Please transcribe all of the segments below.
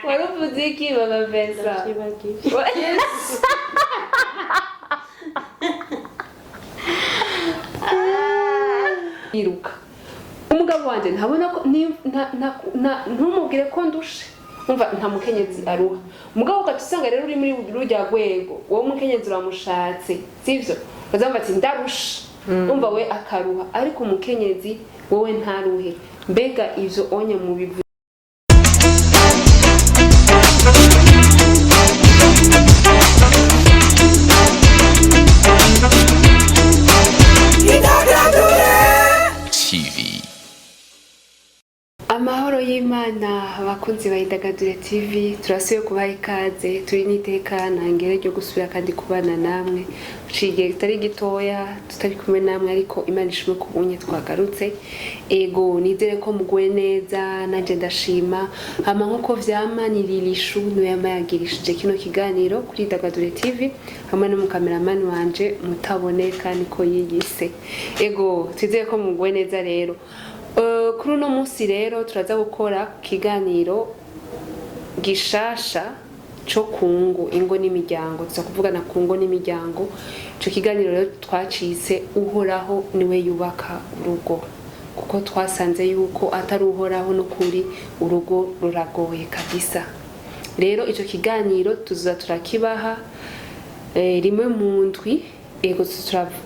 Waruvuze iki baba Vincent? Iruka umugabo wanje ntabona ko ntumubwire ko ndushe umva nta mukenyezi aruha umugabo ugatusanga rero uri muri rujya rwego wowe umukenyezi uramushatse sivyo bazamba ati ndarusha umva we akaruha ariko umukenyezi wowe ntaruhe mbega ivyo onye mu bivu Amahoro y'Imana abakunzi bayidagadure TV turasuye kubaha ikaze turi niteka ntangere ryo gusubira kandi kubana namwe uciye kitari gitoya tutari kumwe namwe ariko Imana ishimwe kubunye twagarutse ego nizere ko muguwe neza nanje ndashima hama nkuko vyamanirira ishu no yamayagirishije kino kiganiro kuri Dagadure TV hamwe no mu cameraman wanje mutaboneka niko yiyise ego twizeye ko muguwe neza rero kuri uno munsi rero turaza gukora kiganiro gishasha cyo kungu ingo n'imiryango tuza kuvugana ku ngo n'imiryango cyo kiganiro rero twacitse uhoraho niwe yubaka urugo kuko twasanze yuko atari uhoraho no kuri urugo ruragoye kabisa rero ico kiganiro tuza turakibaha rimwe mu ndwi ego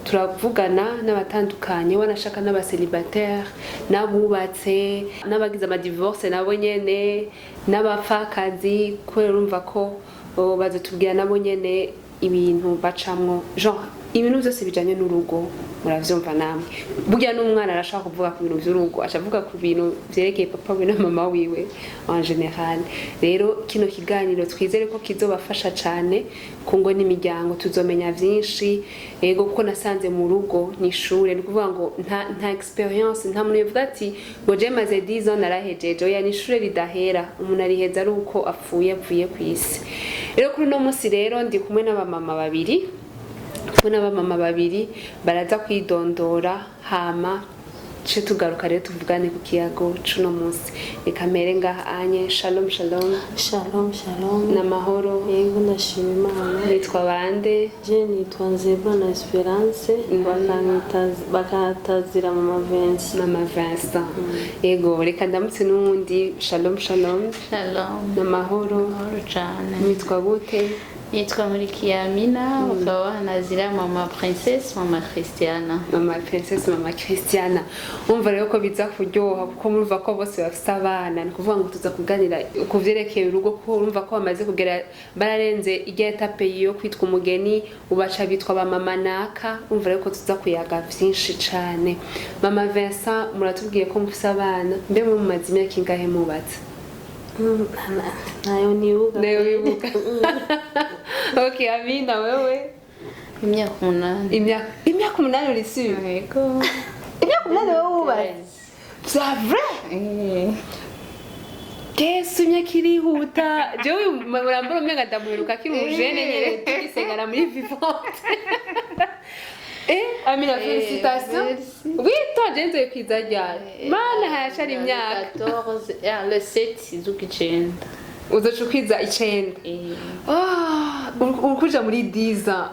turavugana n'abatandukanye wanashaka n'abacélibataire n'abubatse n'abagize ama divorce nabo nyene n'abapfakazi kubera urumva ko bazatubwira nabo nyene ibintu bacamwo genre ibintu byose bijanye n'urugo muravyumva namwe burya n'umwana arashaka kuvuga ku bintu by'urugo ashavuga ku bintu vyerekeye papa we na mama wiwe en general rero kino kiganiro twizere ko kizobafasha cyane kungo n'imiryango tuzomenya vyinshi ego kuko nasanze mu rugo n'ishure ni kuvuga ngo nta experience nta muntu yavuga ati ngo je maze 10 ans narahejeje oya ni ishure ridahera umuntu ariheza ari uko avuye ku isi rero kuri no munsi rero ndi kumwe n'abamama babiri baraza kwidondora hama cyo tugaruka rero tuvugane ku kiyago cuno munsi reka mere ngaha anye shalom n'amahoro yego ndashima Imana nitwa bande je nitwa Nzeba na Esperance bakatazira mama Vincent yego reka ndamutse n'undi shalom n'amahoro cyane nitwa gute nitwa Murikiamina ukaba nazira mama princesse mama Christiana umva rero ko biza kuryoha kuko murumva ko bose bafite abana ni kuvuga ngo tuza kuganira kuvyerekeye urugo ko urumva ko bamaze kugera bararenze igihe etape yo kwitwa umugeni ubaca bitwa ba mama naka umva rero ko tuza kuyaga vyinshi cane mama Vincent muratubwiye ko mufite abana mbe mu mazi imyaka ingahe mubatse nayo nibuka okay Amina wewe imyaka 8 imyaka 8 uri sûr yego imyaka 8 wewe wubatse c'est vrai Yesu imyaka irihuta jewe murambura umwenga ndamuheruka kiri umujene nyere tugisengana muri vivante Amina félicitations oui toi jenze kwiza ryari mana hayashari imyaka 14 le 7 z'ukicenda uzocukwiza 9 ukuja muri 10 ans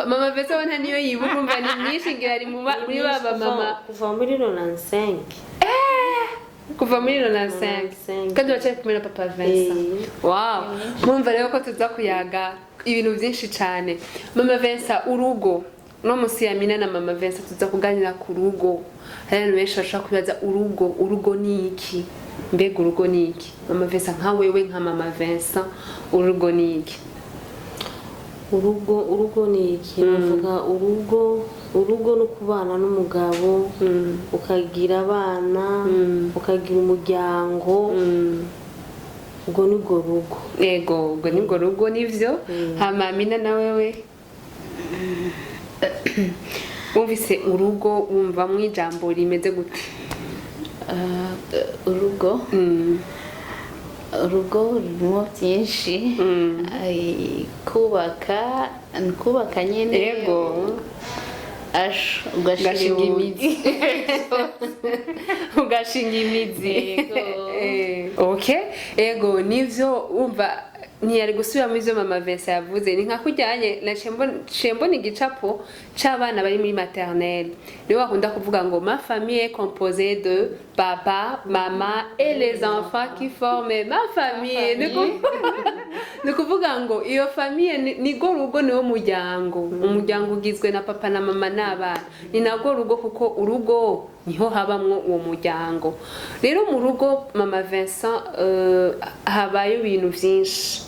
mama Vincent wana niyo yibuka umva ni myinshi ngira ari muri baba mama kuva muri 95 kuva muri 95 kandi wacha kumwe na papa Vincent wow mwumva rero ko tuza kuyaga ibintu byinshi cyane mama Vincent urugo no musi ya Amina na mama Vincent tuza kuganira ku rugo hari benshi bashaka kubaza urugo ni iki mbega urugo ni iki mama Vincent nka wewe nka mama Vincent urugo ni iki urugo ni iki bavuga urugo no kubana n'umugabo ukagira abana ukagira umuryango ubwo nibwo rugo yego ubwo nibwo rugo nivyo hama Amina na wewe wumvise urugo wumva mu ijambo rimeze gute urugo rurimo byinshi kubaka nyine yego asha ugashinga imizi ugashinga imizi okay ego nivyo umva ntiyari gusubiramo ivyo mama Vincent yavuze ni nka kujyanye na chembo ni gicapo c'abana bari muri maternelle niwe wakunda kuvuga ngo ma famille est composée de papa maman et les enfants qui forment ma famille ni kuvuga ngo iyo famille ni go rugo niwo muryango umuryango ugizwe na papa na mama n'abana ni nago rugo kuko urugo niho habamwo uwo muryango rero mu rugo mama Vincent habaye ibintu vyinshi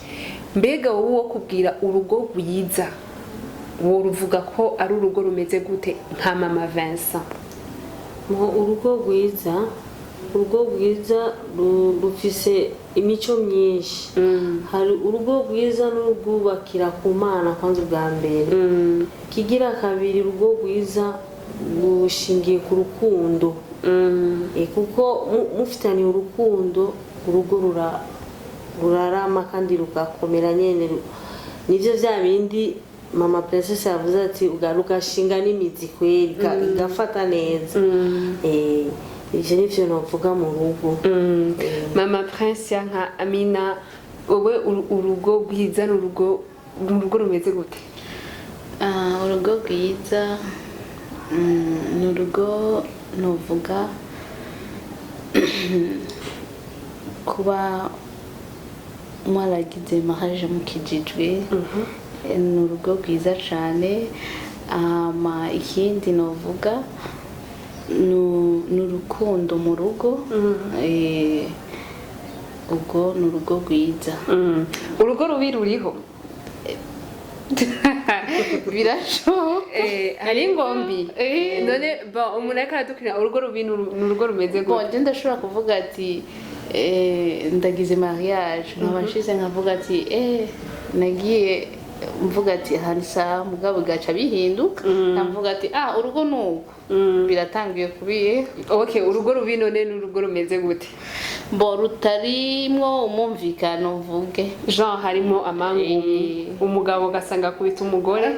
mbega wowe wo kubwira urugo rwiza wo ruvuga ko ari urugo rumeze gute nka mama Vincent urugo rwiza rufise imico myinshi hari urugo rwiza n'urwubakira ku Mana kwanza bwa mbere kigira kabiri urugo rwiza rushingiye ku rukundo kuko mufitaniye urukundo urugo rurarama kandi rugakomera nyene nivyo vya bindi mama Princess yavuze ati ugashinga n'imizi kweri igafata neza ivyo nivyo novuga mu rugo mama Prince nka Amina wowe urugo rwiza n'urugo rumeze gute urugo rwiza ni urugo novuga kuba mwaragize mariage mukijijwe ni urugo rwiza cyane ikindi novuga ni urukundo mu rugo ubwo ni urugo rwiza urugo rubi ruriho birashoboka hari ingombi none umuntu ariko aradukira urugo rubi ni urugo rumeze gute ndashobora kuvuga ati ndagize mariage nkabashize nkavuga ati nagiye mvuga ati hari saa mugabo gaca bihinduka nkavuga ati urugo nuko biratangiye kubiye okay urugo rubi none ni urugo rumeze gute rutarimwo umumvikano mvuge genre harimo amangumi umugabo gasanga kubita umugore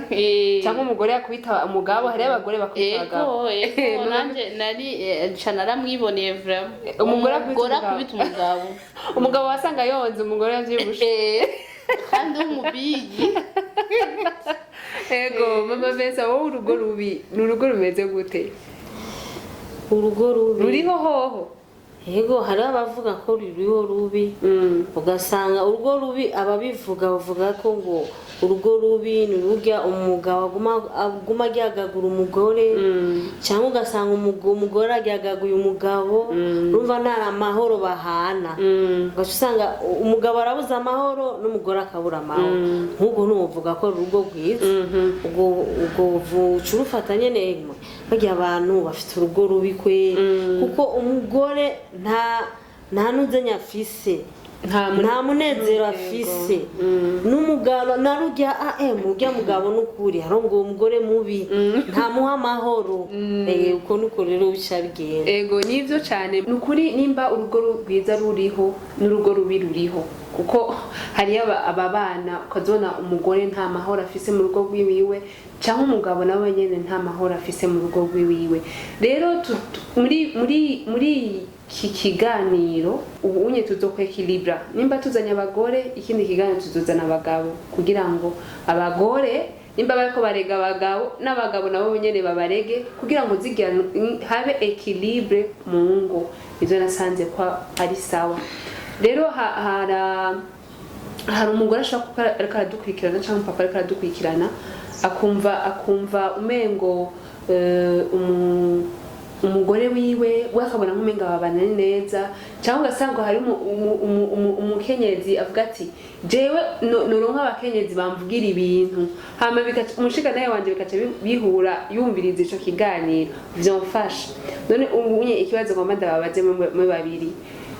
cyangwa umugore yakubita umugabo hari abagore bakubita abagabo nanje nari naramwiboneye vraiment umugore akubita umugabo umugabo wasanga yonze umugore yavyibushe kandi umubigi ego mama Vincent wowe urugo rubi ni urugo rumeze gute urugo rubi ruriho hoho yego hari abavuga ko ruriho rubi ugasanga urugo rubi ababivuga bavuga ko ngo urugo rubi ni urujya umugabo aguma agyagagura umugore cyangwa ugasanga umugore agyagaguye umugabo urumva nta amahoro bahana ugasanga umugabo arabuza amahoro n'umugore akabura amahoro nk'ubwo n'uvuga ko urugo rwiza ubwo ucurufatanye neza bagiye abantu bafite urugo rubi kwe kuko umugore nta nuzenya afise nta munezero afise n'umugabo narujya mujya mugabo n'ukuri harongo umugore mubi nta muha amahoro uko nuko rero bica bigenda ego nivyo cyane nukuri nimba urugo rwiza ruriho n'urugo rubi ruriho kuko hari aba bana ukazona umugore nta mahoro afise mu rugo rwiwiwe cyangwa umugabo nawe nyene nta mahoro afise mu rugo rwiwiwe rero muri iki kiganiro ubu unye tuzokwekilibra nimba tuzanya abagore ikindi kiganiro tuzozana abagabo kugira ngo abagore nimba bariko barega abagabo n'abagabo nabo nyene babarege kugira ngo habe equilibre mu ngo ivyo nasanze kwa ari sawa rero hari umugore ashaka ariko aradukurikirana cyangwa papa ariko aradukurikirana akumva umengo umugore wiwe wakabona nk'umenga babana neza cyangwa ugasanga hari umukenyezi avuga ati jewe noronka abakenyezi bamvugira ibintu hama umushika nawe wanje bikaca bihura yumviriza ico kiganiro vyomfasha none ubunye ikibazo ngomba ndababaze mu babiri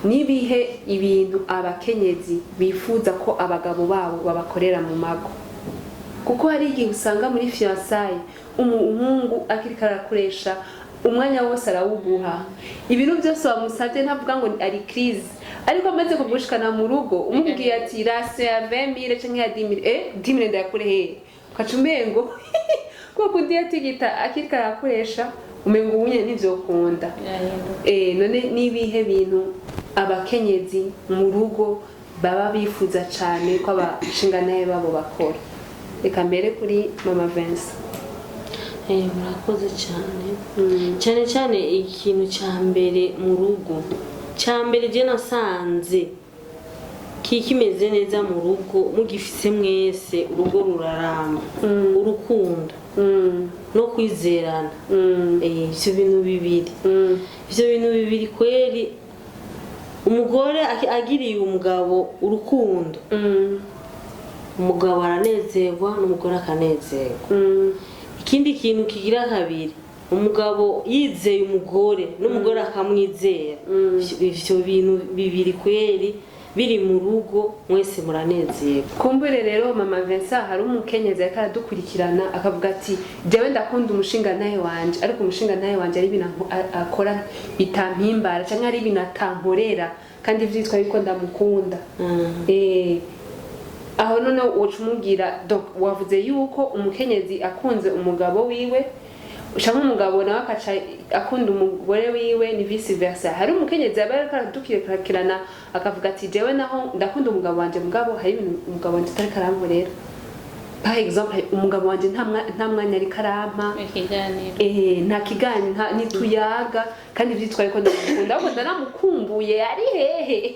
nibihe ibintu abakenyezi bifuza ko abagabo babo babakorera mu mago kuko hari igihe usanga muri fiançailles umuhungu akirika arakoresha umwanya wose arawuguha ibintu byose wamusabye ntavuga ngo ari crise ariko amaze kugushikana mu rugo umubwiye ati rase ya 20000 canke ya 10000 10000 ndakure he ukacumengo kuko kundi yatigita akirika yakoresha umengo ubunye ntivyokunda. None nibihe bintu abakenyezi mu rugo baba bifuza cyane ko abashinganaye babo bakora? Reka mbere kuri Mama Vincent. Murakoze cyane cyane ikintu cya mbere mu rugo cya mbere je nasanze kimeze neza mu rugo mugifise mwese urugo ruraramba urukundo no kwizerana ivyo bintu bibiri kweri umugore agiriye umugabo urukundo umugabo aranezerwa n'umugore akanezerwa. Ikindi kintu kigira kabiri umugabo yizeye umugore n'umugore akamwizera ivyo bintu bibiri kweri biri mu rugo mwese muranezerwa. Kumbure rero Mama Vincent hari umukenyezi akadukurikirana akavuga ati jewe ndakunda umushingantahe wanje ariko umushingantahe wanje ari ibintu akora bitampimbara canke ari ibintu atankorera kandi vyitwa yuko ndamukunda. Aho none wocumubwira donc wavuze yuko umukenyezi akunze umugabo wiwe ushaka umugabo nawe akaca akunda umugore wiwe ni vice versa. Hari umukenyezi abareka dukirana akavuga ati jewe naho ndakunda umugabo wanje mugabo hari ibintu umugabo wanje atari karamborera. Par exemple umugabo wanje nta mwanya ari karampa nta kiganiro nituyaga kandi vyitwaye ko ndamukunda ahubwo ndanamukumbuye ari hehe.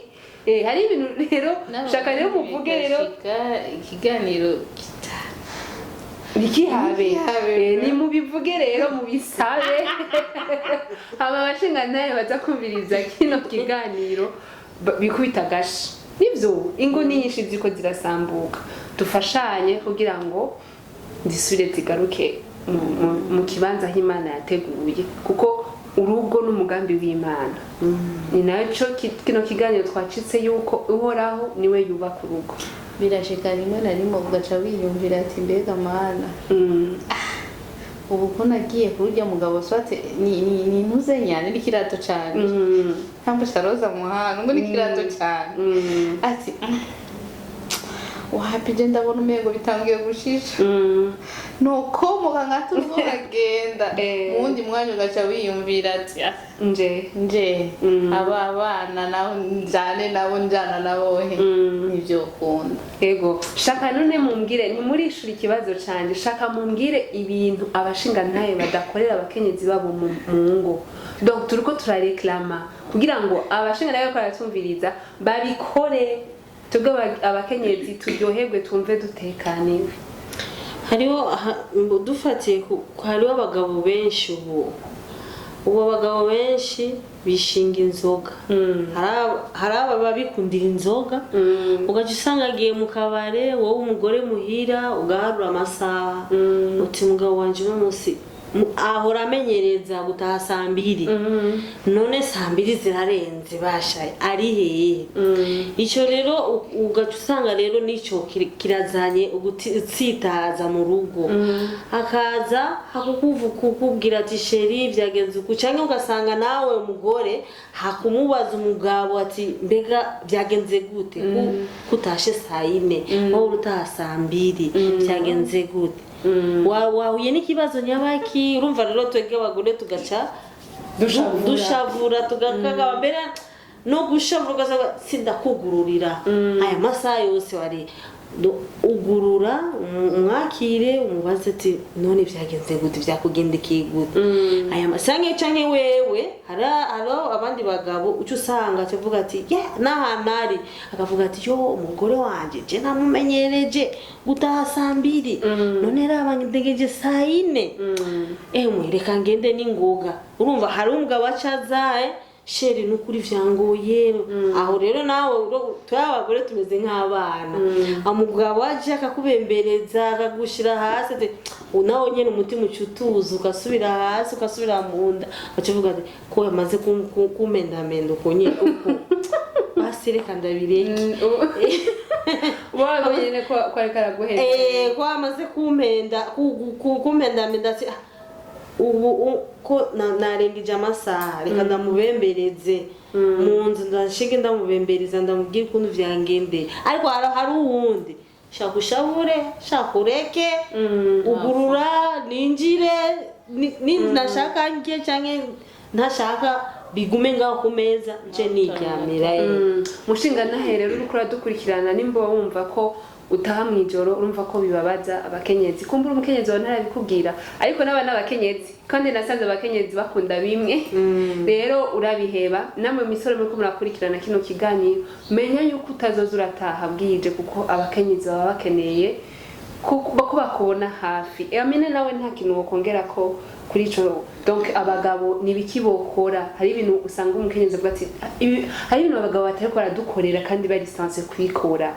Hari ibintu rero shaka rero muvuge rero ikiganiro nikihabe ni mubivuge rero mubisabe aba bashingantahe baza kumviriza kino kiganiro bikubita gashi nivyo ingo nyinshi ziko zirasambuka dufashanye kugira ngo zisubire zigaruke mu kibanza h'Imana yateguye kuko urugo n'umugambi w'Imana. Ni naco kino kiganiro twacitse yuko uhoraho niwe yubaka urugo. Birashika rimwe na rimwe ugaca wiyumvira ati mbega Mana ubu ko nagiye kurya mugabo swate ni ntuze nyane n'ikirato cyane ntambo sharoza muhanga ngo n'ikirato cyane ati wapi je ndabona umego bitangiye gushisha nuko muganga turugo agenda mundi mwanya ugaca wiyumvira ati nje abana naho njane nabo njana nabohe nivyo kunda. Ego shaka none mumbwire ni muri ishuri ikibazo canje shaka mumbwire ibintu abashingantahe badakorera abakenyezi babo mu ngo. Donc turiko turareklama kugira ngo abashingantahe bakora tumviriza babikore tubwo abakenyezi turyoherwe tumve dutekaniwe. Hariho dufatiye hariho abagabo benshi ubu abagabo benshi bishinga inzoga hari ababa bikundira inzoga ugaca usanga agiye mu kabare wowe umugore muhira ugaharura amasaha uti mugabo wanje uno munsi ahora amenyereza gutaha 2:00 none 2:00 zirarenze bashaye ari hehe. Ico rero ugaca usanga rero nico kirazanye ugutsitaza mu rugo akaza hakukubwira ati sheri vyagenze uku canke ugasanga nawe umugore hakumubaza umugabo ati mbega vyagenze gute kutashe 4:00 wowe utaha 2:00 vyagenze gute wahuye n'ikibazo nyabaki. Urumva rero twege abagore tugaca dushavura tugakaga mbere no gushavura ugasanga sindakugururira aya masaha yose wari ugurura umwakire umubaze ati none vyagenze gute vyakugendekeye gute aya masange canke wewe haro abandi bagabo ucu usanga avuga ati nahanari akavuga ati yo umugore wanje je namumenyereje gutaha 2:00 none rabandegeje 4:00 reka ngende n'ingoga. Urumva hari umugabo acazaye sheri nukuri vyangoye aho rero nawe twabagore tumeze nk'abana amugabo aje akakubembereza akagushira hasi ati nawe nyene umutima ucutuza ugasubira hasi ugasubira munda bacivuga ati ko yamaze kumendamenda ukonye uko basi reka ndabireke waba nyene ko ariko araguheza ko amaze kumendamenda ati ubu ko narengije amasaha reka ndamubembereze mu nzu ndashige ndamubembereza ndamubwira ukuntu vyangende ariko hari uwundi shakushavure shakureke ugurura ninjire nashaka njye canke ntashaka bigume ngaho ku meza nje niryamira. Mushinga nahe rero uriko uradukurikirana nimba wumva ko utaha mwijoro urumva ko bibabaza abakenyezi, kumbura umukenyezi wa ntarabikubwira ariko n'abana abakenyezi kandi nasanze abakenyezi bakunda bimwe. Rero urabiheba namwe misore muri ko murakurikirana kino kiganiro menya yuko utazoza urataha bwije kuko abakenyezi baba bakeneye ko bakubona hafi. Amene nawe nta kintu wokongera ko kuri ico. Donc abagabo nibiki bokora, hari ibintu usanga umukenyezi avuga ati hari ibintu abagabo batari ko baradukorera kandi bari sanse kwikora.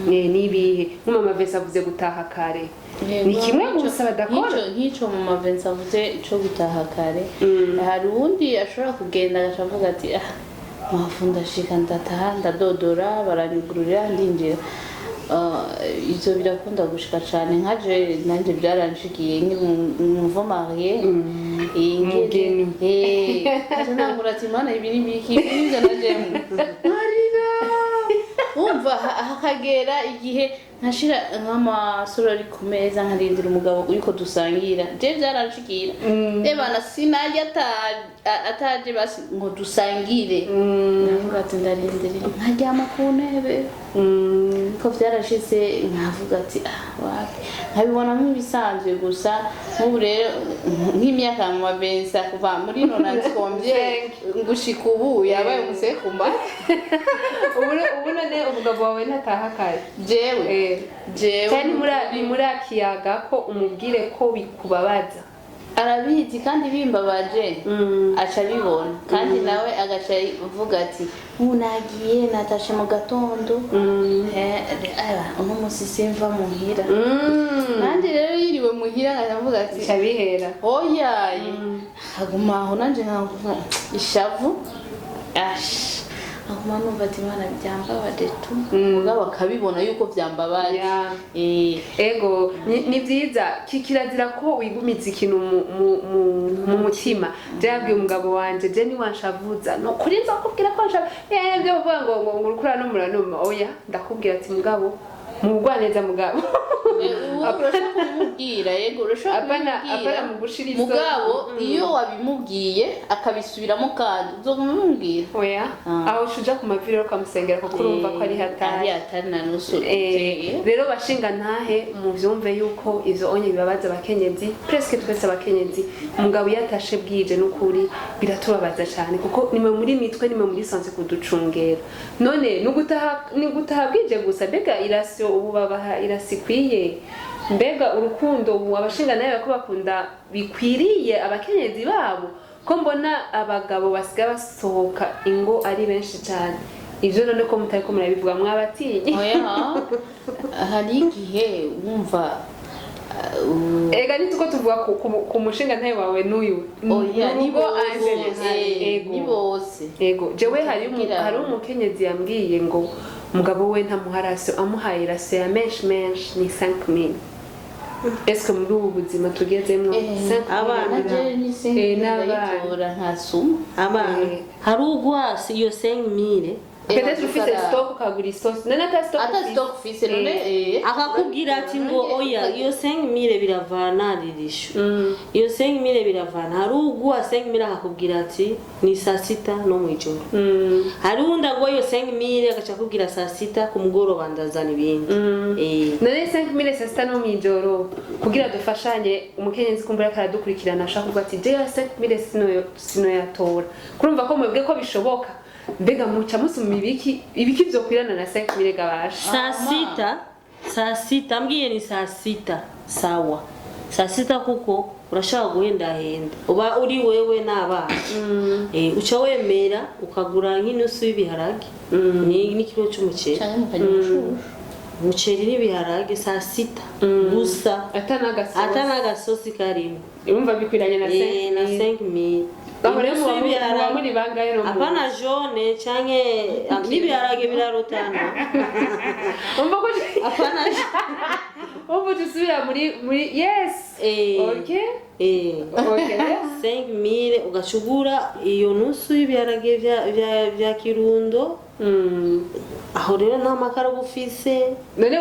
Nibihe nk'umama Vesa avuze gutaha kare ni kimwe gusa badakora nk'ico mama Vesa avuze ico gutaha kare. Hari undi ashobora kugenda agacavuga ati mwafunda shika ndataha ndadodora baranyugururira ndinjira. Ivyo birakunda gushika cyane nkaje nanje byaranshikiye nk'umuvo marié ingeni nangura ati mana ibi ni biki ibyo najemo marira umva hakagera igihe nkashira nk'amasura ari ku meza nkarindira umugabo uriko dusangira je byaranshikira bana sinajya ataje basi ngo dusangire navuga ati ndarindira nkaryama ku ntebe ko byarashize nkavuga ati wapi nkabibona nk'ibisanzwe gusa nk'ubu rero nk'imyaka mu Vesa kuva muri 90 ngushika ubu yabaye umusekuma ubu none umugabo wawe ntataha kare jewe cyane muri akiyaga ko umubwire ko bikubabaza arabizi kandi bimbabaje aca bibona kandi nawe agaca uvuga ati unagiye natashe mu gatondo uno musi simva muhira nanje rero yiriwe muhira aravuga ati cabihera oyaye haguma aho nanje nkavuga ishavu aguma numva ati mana byambabaje tu mugabo akabibona yuko byambabaje. Ego ni byiza kirazira ko wigumiza ikintu mu mutima. Byabwiye umugabo wanje je ni wanshavuza no kuri nzakubwira ko nshavuza byo bavuga ngo ngurukura no muranuma oya ndakubwira ati mugabo mugwaneza mugabo urashaka kumubwira yego urashaka apana mugushiriza mugabo iyo wabimubwiye akabisubiramo kandi uzomubwira oya aho shuja ku maviro kamusengera ko kurumva ko ari hatari na nusure. Rero bashinga ntahe mu vyumve yuko ivyo onye bibabaza abakenyezi presque twese abakenyezi umugabo yatashe bwije n'ukuri biratubabaza cyane kuko nimwe muri mitwe nimwe muri sanse kuducungera none nugutaha bwije gusa bega irasyo ubu babaha irasikwiye mbega urukundo ubu abashinga nayo bako bakunda bikwiriye abakenyezi babo ko mbona abagabo basiga basohoka ingo ari benshi cyane ivyo none ko mutari ko murabivuga mwabatinye hari igihe wumva ega nituko tuvuga ku mushinga ntayo wawe n'uyu nibo bose ego jewe hari umukenyezi yambwiye ngo umugabo we ntamuharaso amuhaye irase ya menshi ni 5000. Eske muri ubu buzima tugezemwo abana n'abana nkasuma abana hari ugwasi iyo 5000 peut-être ufite stock ukagura isosi none ata stock ufise none akakubwira ati ngo oya iyo 5000 biravana ririsho iyo 5000 biravana hari ugwa 5000 akakubwira ati ni saa 6 no mwijoro hari unda ngo iyo 5000 agaca kubwira saa 6 ku mugoroba ndazana ibindi none 5000 saa 6 no mwijoro kugira dufashanye umukenyezi kumbura karadukurikirana ashaka kuvuga ati je 5000 sino yatora kurumva ko mwebwe ko bishoboka mbega muca musuma ibiki byo kwirana na 5000 gabasha saa 6 mbwiye ni saa 6 sawa saa 6 kuko urashaka guhenda uba uri wewe n'abana uca wemera ukagura nk'inusu y'ibiharage ni kilo cy'umuceri umuceri n'ibiharage saa 6 gusa atana gasosi karimo urumva bikwiranye na 5000 aho rero Inusu y'ibiharage. muba muri bangahe no apana jaune canke n'ibiharage birarutana umva ko apana umva tusubira muri yes okay okay 5000 ugacugura iyo nusu y'ibiharage vya Kirundo aho rero nta makara gufise none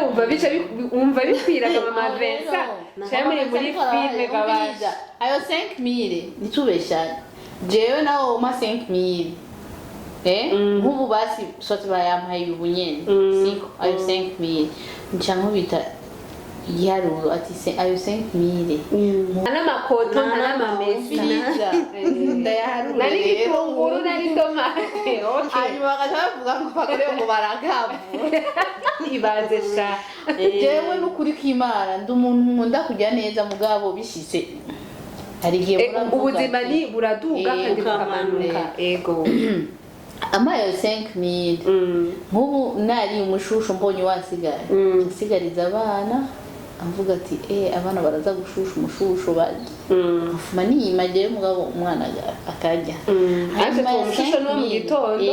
wumva bikwiraga mama Vensa cyane muri filme gabaja ayo 5000 nitubeshanya jewe nawo ma 5000 nk'ubu basi sote bayampaye ubunyene siko ayo 5000 ncyanko bita igiharuro ati ayo 5000 n'amakoto n'amamesa ndayaharura nari gitunguru nari tomate hanyuma bagaca bavuga ngo bakareba ngo baragabu ibaze sha jewe n'ukuri k'Imana ndi umuntu nkunda kujya neza mugabo bishitse hari igihe ubuzima ni buraduga kandi bukamanuka ego amayo 5000 nk'ubu nari umushusho mbonye wasigara nsigariza abana amvuga ati abana baraza gushusha umushusho baje afuma niyimagiye mugabo umwana akajya hanyuma umushusho no mu gitondo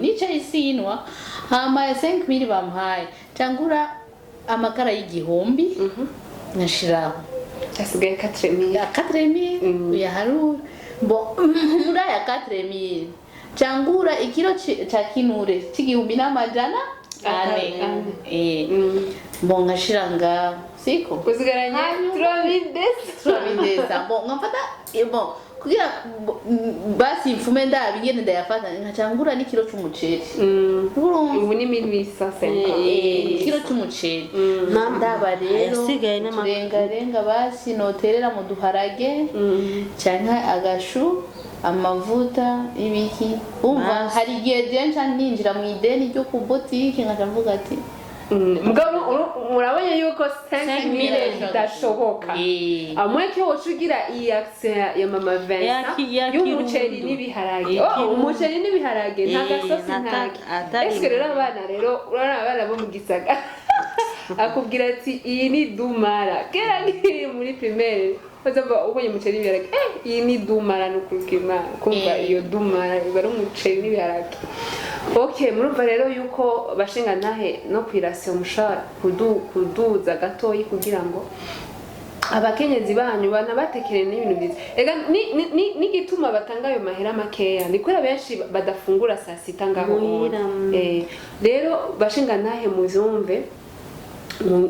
nicaye isinwa hama 5000 bamuhaye cangura amakara y'igihumbi nashiraho asigaye 4000 uyaharura mbo muri aya 4000 cangura ikiro ca kinure c'igihumbi n'amajana ane mbo nkashiranga siko kuzigaranye turabindesa mbo nkafata mbo kugira basi mfume ndabigene ndayafata nkacangura n'ikiro c'umuceri ubu ni 1850 ikiro c'umuceri ndaba rero turengarenga basi noterera mu duharage canke agashu amavuta ibiki umva hari igihe jenca ninjira mu ideni ryo ku boutique nkaca mvuga ati mugabo murabonye yuko 5000 bidashoboka amwe cyo wocugira iyi accent ya mama Vensa y'umuceri n'ibiharage umuceri n'ibiharage nta gasosi ntaki eske rero abana abana bo mu Gisaga akubwira ati iyi ni dumara kera ngiri muri primaire bazaba ubonye umuceri n'ibiharage iyi ni dumara n'ukukima kumva iyo dumara bari umuceri n'ibiharage okay murumva rero yuko bashinga ntahe no kwirasiyo mushara kuduza gatoyi kugira ngo abakenyezi banyu banabatekere n'ibintu byiza ega ni gituma batanga ayo mahera makeya ni kuri benshi badafungura saa sita ngaho rero bashinga ntahe muzumve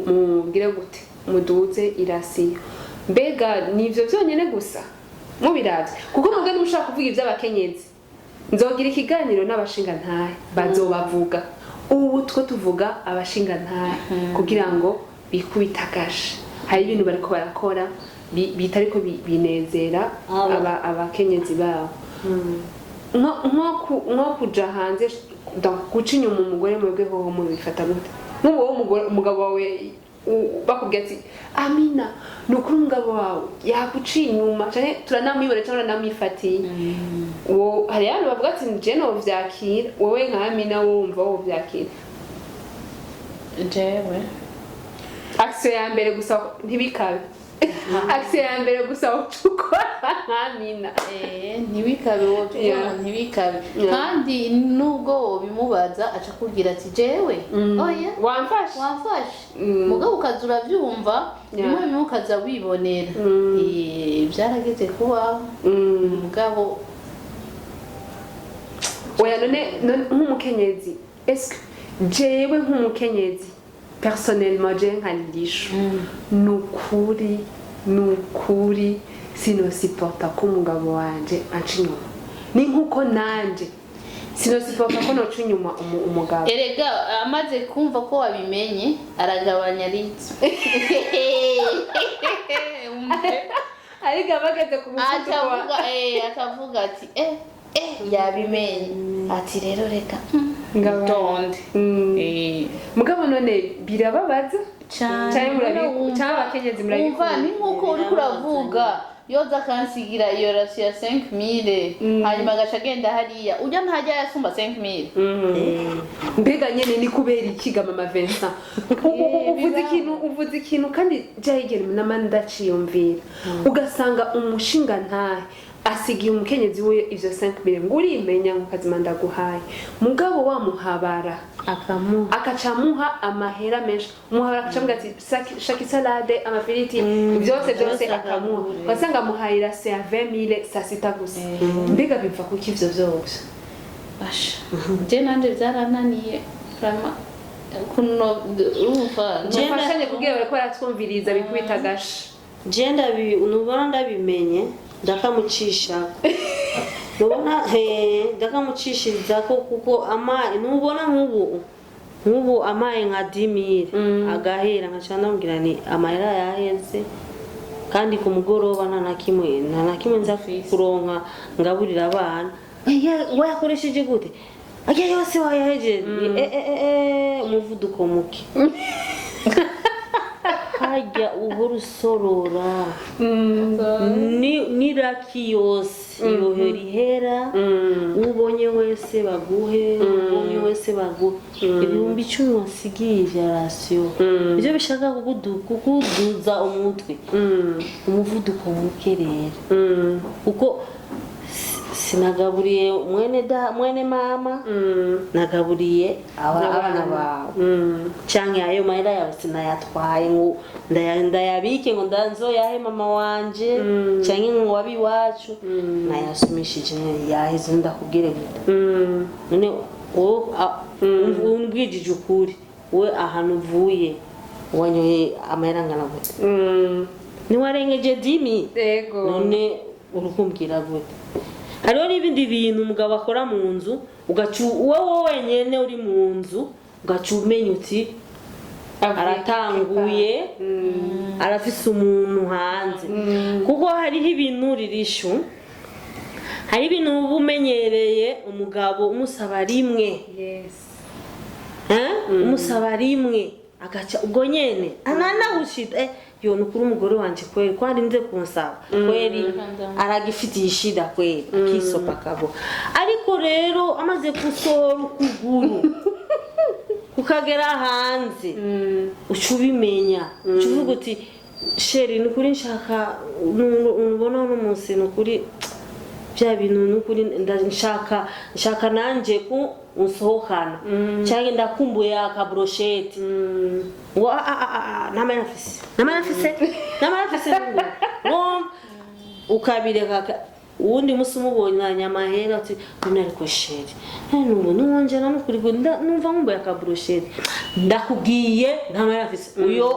mugire gute muduze irasiyo mbega nivyo byonyene gusa mubiravye kuko mugende mushaka kuvuga ivy'abakenyezi nzogira ikiganiro n'abashinga ntahe bazobavuga ubu two tuvuga abashinga ntahe kugira ngo bikubitagashe hari ibintu bariko barakora bitariko binezera abakenyezi babo nko kuja hanze guca inyuma umugore mwebwe hoho mubifata gute nk'ubu umugabo wawe bakubwira ati Amina nukuri umugabo wawe yaguciye inyuma cyane turanamwibona cyangwa turanamwifatiye hari abantu bavuga ati je no vyakira wowe nka Amina wumva wo vyakira jewe action ya mbere gusa ntibikabe action ya mbere gusa ukora nka Amina ntibikabe ntibikabe kandi nubwo bimubaza aca kugira ati jewe oya wamfashe mugabo ukazura byumva bimwe ukaza wibonera byarageze kuba mugabo oya none nk'umukenyezi est-ce que jewe nk'umukenyezi personnellement je nkandisha nukuri sinosiporta ko umugabo wanje aca inyuma ni nkuko nanje sinosiporta ko noca inyuma umugabo erega amaze kumva ko wabimenye aragabanya ritso ariko abageze ku mufuko akavuga ati yabimenye ati rero reka ndonde mugabo none birababaza cyane abakenyezi murabikunda ni nkuko uri kuravuga yoza kansigira iyo rasiyo ya 5000 hanyuma agaca agenda hariya ujya ntajya yasumba 5000 mbega nyene ni kubera ikiga mama Vensa uvuze ikintu kandi jayigere namanda ciyumvira ugasanga umushinga ntahe asigiye umukenyezi we ivyo 5 ngo urimenya ngo kazima ndaguhaye mugabo wamuhabara akacamuha amahera menshi umuhabara akacamuga ati shaki salade amafiriti byose akamuha wasanga muhayira se ya 20000 sasita gusa mbega biva kuki ivyo vyose basha je nanje byarananiye vraiment kuno urumva nofashanye kugira bariko baratwumviriza bikubita gashi je unubona ndabimenye ndakamucisha nubona ndakamucishiriza ko kuko amaye nubona nk'ubu amaye nka 10000 agahera nkacana ndamubwira ni amahera yaheze kandi ku mugoroba nta na kimwe nza kuronka ngaburira abana wayakoresheje gute ajya yose wayaheje umuvuduko muke hajya uhora usorora ni raki yose yohera ihera ubonye wese baguhe ubonye wese baguhe ibihumbi 10 wasigiye vya rasiyo ibyo bishaka kukuduza umutwe umuvuduko muke rero kuko sinagaburiye mwene mama nagaburiye abana bawe canke ayo mahera yawe sinayatwaye ngo ndayabike ngo ndanzoyahe mama wanje canke ngo wabi wacu nayasumishije yaheze ndakubwire gute none umbwijije ukuri we ahantu uvuye wanyoye amahera ngana gute niwarengeje 10000 yego none urukumbwira gute hariho n'ibindi bintu umugabo akora mu nzu wowe wenyene uri mu nzu ugaca umenya uti aratanguye arafise umuntu hanze kuko hariho ibintu ririshu hari ibintu uba umenyereye umugabo umusaba rimwe umusaba rimwe agaca ubwo nyene ananagushita yo nukuri umugore wanje kweli kwandi nze kunsaba kweli aragifitiye ishida kweli akisopa kabo ariko rero amaze gusohora ukuguru ukagera hanze ucubimenya ucuvuga uti sheri nukuri nshaka ubona no munsi nukuri bya bintu nukuri nshaka nanje ku unsohokana cyangwa ndakumbuye akabrosheti namarafise ukabireka uwundi musi umubonye amahera ati none ariko sheri nuwongera nukuri numva nkumbuye akabrosheti ndakubwiye ntamarafise uyo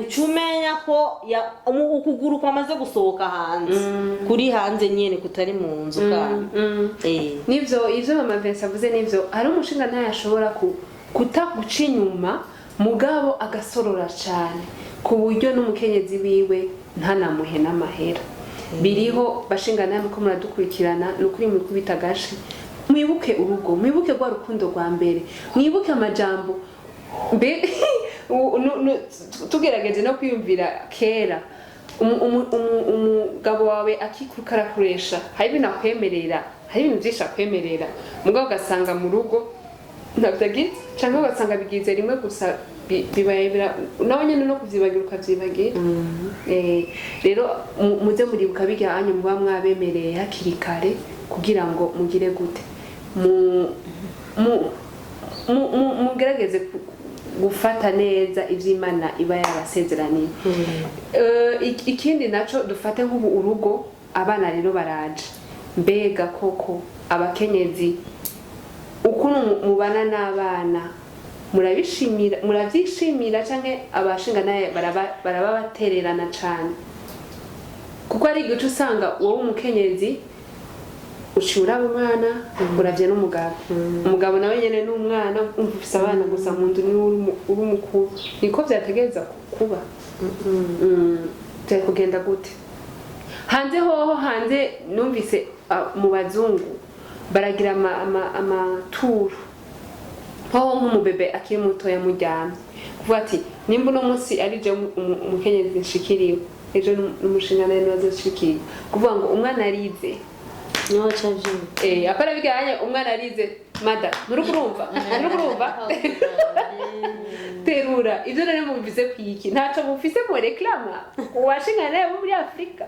ucumenya ko ukuguru kwamaze gusohoka hanze kuri hanze nyene kutari mu nzu kandi nivyo ivyo mama Vincent avuze nivyo hari umushinga ntayashobora kutaguca inyuma mugabo agasorora cyane ku buryo n'umukenyezi wiwe ntanamuhe n'amahera biriho bashinga namwe ko muradukurikirana nukuri muri kubita gashi mwibuke urugo mwibuke rwa rukundo rwa mbere mwibuke amajambo tugerageje no kwiyumvira kera umugabo wawe akikuruka arakuresha hari ibintu akwemerera hari ibintu byinshi akwemerera mugabo ugasanga mu rugo ntabyagize cyangwa ugasanga bigize rimwe gusa bibayibira nawe nyine no kuvyibagira ukavyibagira rero muze muribuka bijyanye muba mwabemereye hakiri kare kugira ngo mugire gute mugerageze gufata neza ivy'Imana iba yarasezeraniye ikindi naco dufate nk'ubu urugo abana rero baraje mbega koko abakenyezi ukuntu mubana n'abana murabyishimira canke abashinga naye baraba batererana cane kuko ari igice usanga wowe umukenyezi ucura umwana uravye n'umugabo umugabo nawe nyene n'umwana umfise abana gusa mu nzu ni uri mukuru niko vyategereza kuba byari kugenda gute hanze hoho hanze numvise mu bazungu baragira amaturu hoho nk'umubebe akiri muto yamuryamye kuvuga ati nimba uno munsi ari je umukenyezi nshikiriwe ejo n'umushinga nawe niwazoshikiriwe kuvuga ngo umwana arize niho cavye apara biganye umwana arize mada nurukurumva terura ivyo rero mumvise kwiki ntaco mufise mu reclama washinga nawe muri Afrika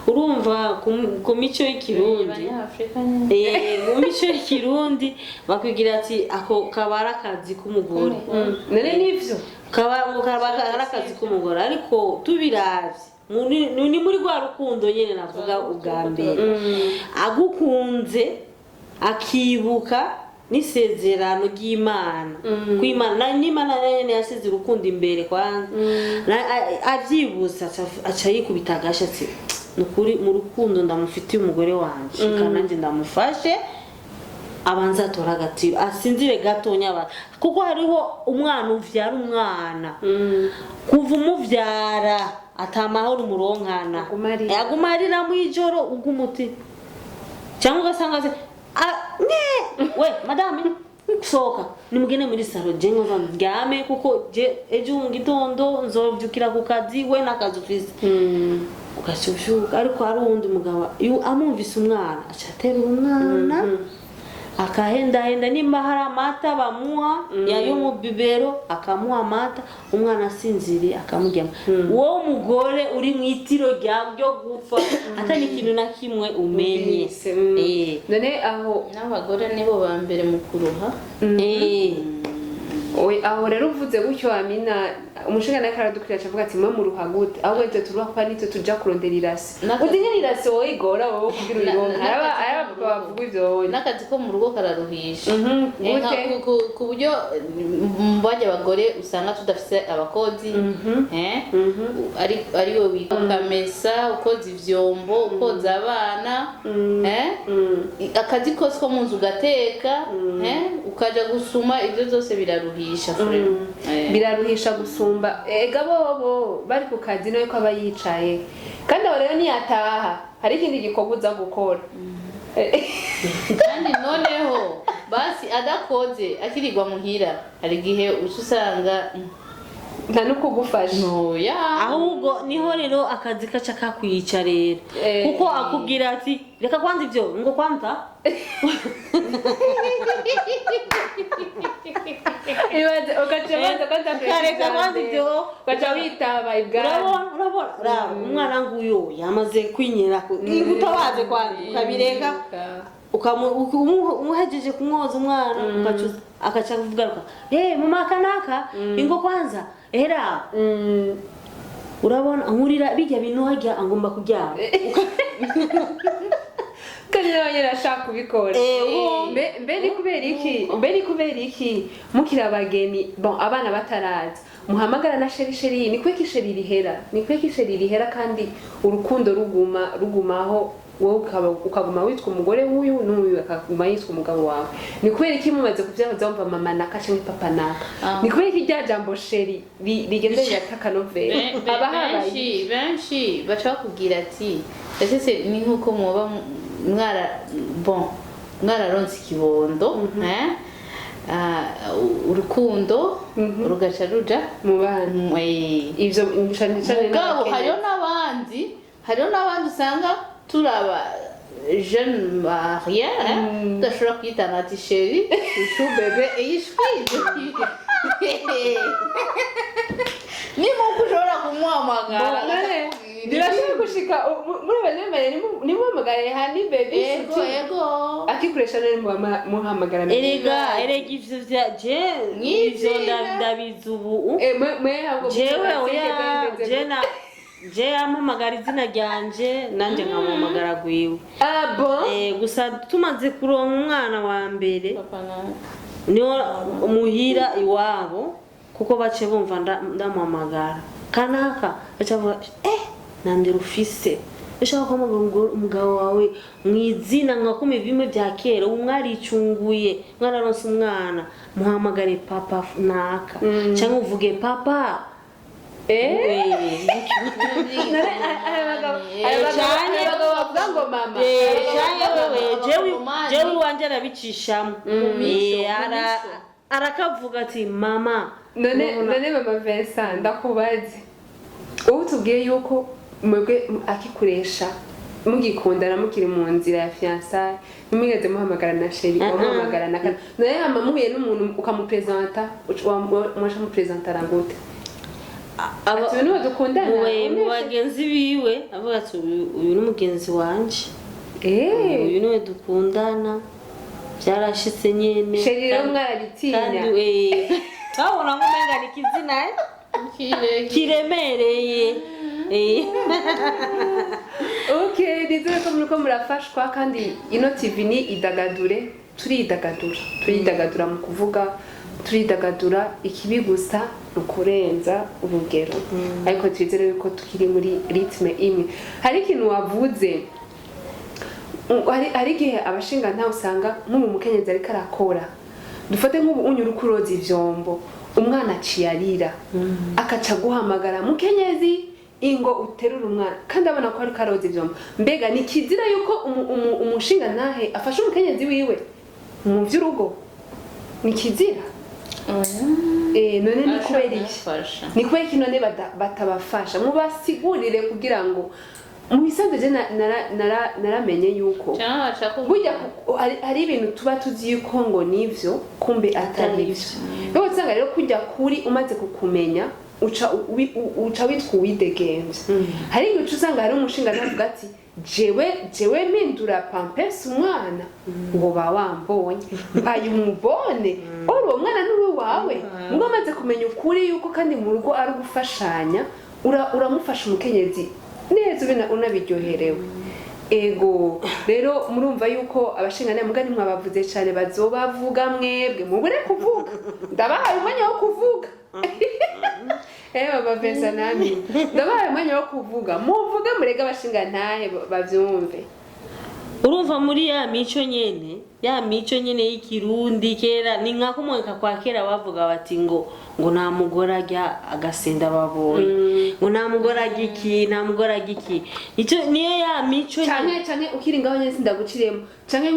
urumva ku mico y'ikirundi mu mico y'ikirundi bakwigira ati ako kabara akazi k'umugore none nivyo kabara akazi k'umugore ariko tubiravye ni muri rwa rukundo nyene navuga ubwa mbere agukunze akibuka n'isezerano ry'Imana kw'Imana n'Imana nyene yasize urukundo imbere kwanza avyibuza aca yikubita agashatsi nukuri mu rukundo ndamufitiye umugore wanje kandi nanje ndamufashe abanza atora agatiro asinzire gatonya kuko hariho umwana uvyara umwana kuva umuvyara atamahoro umuronkana agumarira mu ijoro ugumuti cyangwa ugasanga we madame soka nimugene muri salo jengo ndyame kuko ejo mu gitondo nzovyukira ku kazi we nakazi ufise ugashyushuka ariko hari uwundi mugabo amumvise umwana acatera umwana akahendahenda nimba hari amata bamuha yayo mu bibero akamuha amata umwana asinziriye akamuryama wowe umugore uri mu itiro ryo gupfa atari ikintu na kimwe umenye none aho n'abagore nibo ba mbere mu kuruha aho rero uvuze gutyo Amina umushingana karadukira avuga ati mwe muruha gute aho wete turuha kwa nito tuja kurondera irasi utinye irasi wowe igora wowe kugira uyironka araba bavuga ivyo n'akazi ko mu rugo kararuhisha ku buryo baje abagore usanga tudafise abakozi ari we wikamesa ukoza ivyombo ukoza abana akazi kose ko mu nzu gateka ukaja gusuma ivyo byose biraruhisha biraruhisha gusumba ega bobo bari ku kazi no ko aba yicaye kandi aho rero niyataha hari ikindi gikorwa uza gukora kandi noneho basi adakoze akirirwa muhira hari igihe usanga nta nukugufasha ahubwo niho rero akazi kaca kakwica rero kuko akubwira ati reka kwanza ivyo ngo kwanza ibaze ukacabanza kareka kwanza ivyo ukaca witaba ibwami urabona umwana nguyo yamaze kwinyera utabaze kwanza ukabireka umuhejeje kumwoza umwana akaca kuvuga mama kanaka ingo kwanza era urabona nkurira bijya bintu hajya angomba kuryama kandi nabanyera ashaka kubikora mbe ni kubera iki mukira abageni abana bataraza muhamagara na sheri ni kweki sheri rihera kandi urukundo rugumaho wowe ukaguma witwa umugore w'uyu n'uyu akaguma yitwa umugabo wawe ni kubera iki mumaze kuvyaza wumva mama naka canke papa naka ni kubera iki rya jambo sheri rigendeye ataka novela benshi baca bakubwira ati ese ni nkuko muba mwararonse ikibondo urukundo rugaca ruja mu bana ivyo mugabo hariho n'abandi usanga turaba jeune marié tudashobora kwitana ati sheri chouchou bebe eyishwije ni muko ushobora kumuhamagara birashobora gushika muri abanyamare nimuhamagare hani baby yego akikoresha nari muhamagara erega ivyo vya ivyo ndabizi ubu jewe ampamagara izina ryanje nanje nkamuhamagara gwiwe gusa tumaze kuronka umwana wa mbere niho muhira iwabo kuko bace bumva ndamuhamagara kanaka bacavuga nande rufise ushaka kumugura umugabo wawe mwizina nkakome bimwe bya kera umwaricunguye mwararonse umwana muhamagare papa naka cyangwa uvuge papa jewe wanje arabicishamo arakavuga ati mama none mama Vincent ndakubaze ubu tubwiye yuko mwebwe akikuresha mugikundana mukiri mu nzira ya fiançailles nimwigeze muhamagara na sheri muhamagara na kana none hama muhuye n'umuntu ukamupresenta mwasha mupresenta rangote ati niwe dukundana mu bagenzi biwe avuga ati uyu ni umugenzi wanje uyu niwe dukundana byarashitse nyene sheri rero mwarabitinya kandi twabona ngo umenga ni kizina kiremereye okay nizere ko muriko murafashwa kandi ino TV ni idagadure turidagadura mu kuvuga turidagadura ikibi gusa ukurenza urugero ariko twizere ko tukiri muri ritme imwe hari ikintu wavuze hari igihe abashinga ntawe usanga nk'umu mukenyezi ariko arakora dufate nk'ubu unyura ukuroza ivyombo umwana aciyarira akaca guhamagara mukenyezi ingo uterura umwana kandi abona ko ariko aroza ivyombo mbega ni kizira yuko umushinga ntahe afashe umukenyezi wiwe mu vy'urugo ni kizira none ni kubera iki ni kubera iki none batabafasha mubasigurire kugira ngo mu bisanzwe je naramenye yuko burya hari ibintu tuba tuzi yuko ngo nivyo kumbe atari byo rero usanga rero kujya kuri umaze kukumenya uca witwa uwidegenza hari igihe usanga hari umushinga navuga ati jewe mpindura pampers umwana ngo bawambonye mbaye umubone uwo mwana niwe wawe ngo amaze kumenya ukuri yuko kandi mu rugo ari gufashanya uramufasha umukenyezi neza unabiryoherewe ego rero murumva yuko abashingana mugani mwabavuze cyane bazobavuga mwebwe mubure kuvuga ndabahaye umwanya wo kuvuga baba Vincent nami ndabahaye umwanya wo kuvuga muvuge murega abashinga ntahe bavyumve urumva muri ya mico nyene y'ikirundi kera ni nka kumweka kwa kera bavuga bati ngo nta mugore ajya agasenda babonye ngo nta mugore ajya iki icyo niyo ya mico canke ukiri ngaho nyene sindaguciremo canke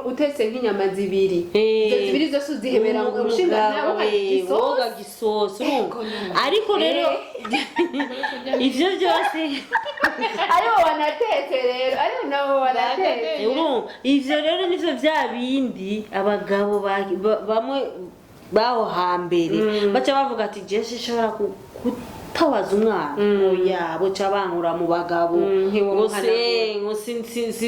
utetse nk'inyama zibiri zibiri zose uzihebera ngo umushinga nawe woga gisosi ariko rero ivyo byose ariho wanatetse rero ariho nabo wanatetse ivyo rero nivyo vya bindi abagabo bamwe baho hambere baca bavuga ati Jesse shobora gutabaza umwana oya boca bankura mu bagabo ngo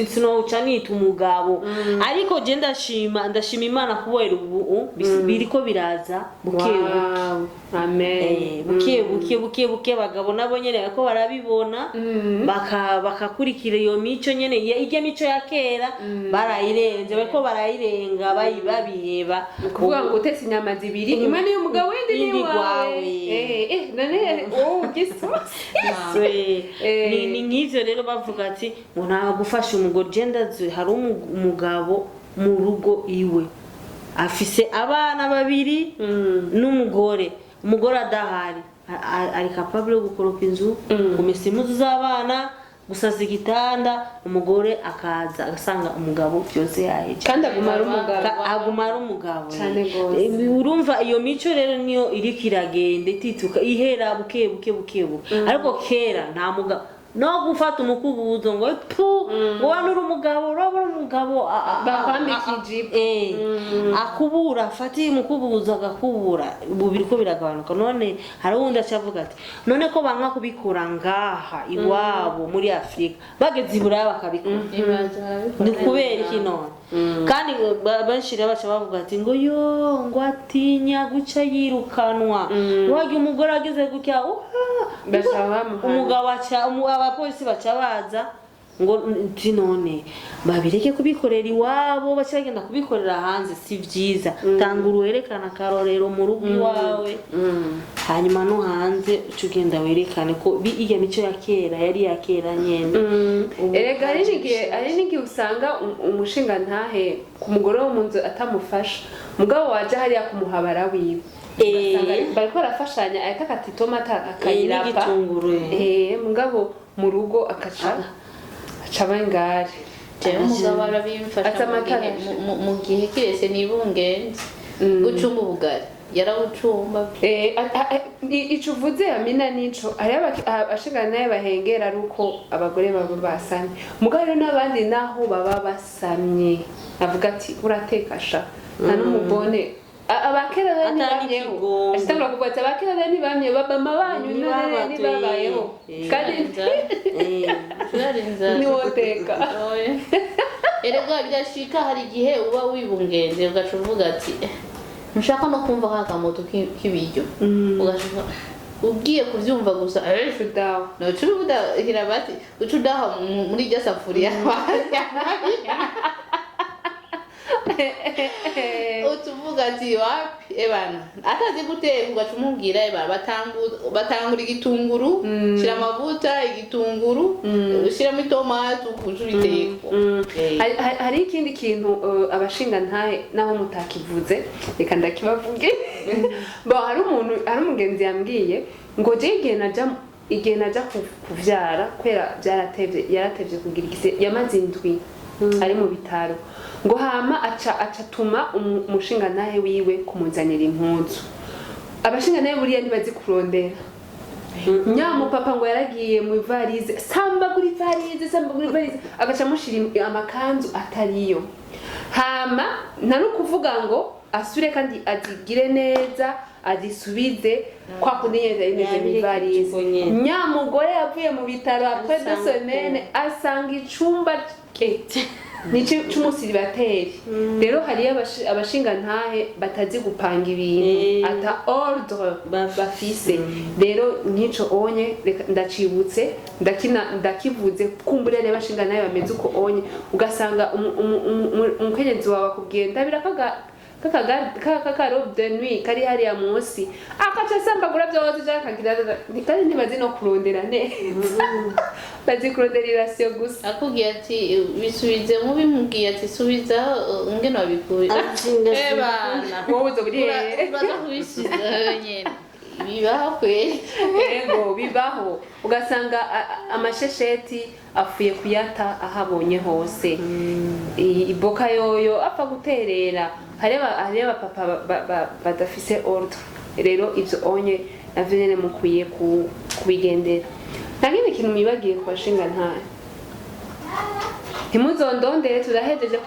sinouca nita umugabo ariko je ndashima Imana kubera ubu biriko biraza buke bagabo nabo nyene ko barabibona bakakurikira iyo mico nyene ijya mico ya kera barayirenze bariko barayirenga babiheba kuvuga ngo utetse inyama zibiri imwe ni umugabo windi ni wawe none ni nk'ivyo rero bavuga ati ngo nta gufasha umugore genda hari umugabo mu rugo iwe afise abana babiri n'umugore adahari ari capable yo gukoropa inzu kumesa impuzu z'abana gusaza igitanda umugore akaza agasanga umugabo byose yaheje kandi aguma ari umugabo cyane gose urumva iyo mico rero niyo iri kiragenda itituka ihera buke ariko kera nta mugabo no gufata umukubuzo ngo ngo wanura umugabo bakwambika ijipo akubura afati umukubuzo agakubura biriko biragabanuka none hari uwundi acavuga ati none ko banka kubikora ngaha iwabo muri Afrika bageze iburaya bakabikora ni kubera iki none kandi banshira baca bavuga ati ngo ngo atinya guca yirukanwa wajya umugore ageze gutya umugabo abapolisi baca baza ngo none babireke kubikorera iwabo baca bagenda kubikorera hanze si vyiza tanga uruherekana akarorero mu rugo iwawe hanyuma no hanze ucugenda werekane ko iya mico ya kera yari ya kera nyene erega ari n'igihe usanga umushinga ntahe ku mugore wo mu nzu atamufasha mugabo waje hariya kumuhabara wiwe bariko barafashanya ahita akata itomata akayirapa mugabo mu rugo akaca abangare umugabo arabimfasha mu gihe kirese nibungenze gucumba ubugari yarawucumba ico uvuze Amina nico hari abashingana naye bahengera ari uko abagore baba basamye mugabo rero n'abandi naho baba basamye avuga ati uratekasha nta n'umubone abakera rero Atari ntibamyeho ikigongo. ashitangura kuvuga ati abakera rero ntibamyeho babama banyu ntibabayeho kandi niwoteka erega byashika hari igihe uba wibungenze ugaca uvuga ati ntushaka no kumva kakamoto k'ibiryo ugashaka ugiye kuvyumva gusa udaho noca udahira bati uca udaha muri iryo safuriya utuvuga ati wapi ebana atazi guteka ugaca umubwira ebana batangura igitunguru shira amavuta igitunguru shiramo itomati ukuca ubiteka hari ikindi kintu abashinga ntahe naho mutakivuze reka ndakibavuge bo hari umugenzi yambwiye ngo je igihe naja kuvyara kwera yaratevye kugira igise yamaze indwi ari mu bitaro ngo hama aca tuma umushinga nahe wiwe kumuzanira impunzu abashinga nahe buriya ntibazi kurondera nyamu papa ngo yaragiye mu ivarize sambagura ivarize agaca amushira amakanzu atariyo hama nta no kuvuga ngo asure kandi azigire neza azisubize kwa kuniyeza imeze mu ivarize nyamugore yavuye mu bitaro après 2 semaines asanga icumba nico c'umusiribateri rero hari abashinga ntahe batazi gupanga ibintu ata ordre bafise rero nico onye ndacibutse ndakivuze kumbure rero abashinga ntahe bameze uko onye ugasanga umukenyezi wawe akubwiye ndabira kaka robe de nuit kari hariya munsi akaca sambagura byose akagira kandi ntibazi no kurondera neza bazi kurondera irasiyo gusa akubwiye ati bisubize mubimubwiye ati subiza ngene wabikuye wowe uzo buri uraza kubisubiza nyene bibaho kweli yego bibaho ugasanga amashesheti afuye kuyata ahabonye hose iboka yoyo apfa guterera hareba papa badafise ordre rero ivyo onye navyo nyene mukwiye kubigendera ntakindi kintu mwibagiye kubashinga ntahe ntimuzondondere turahejeje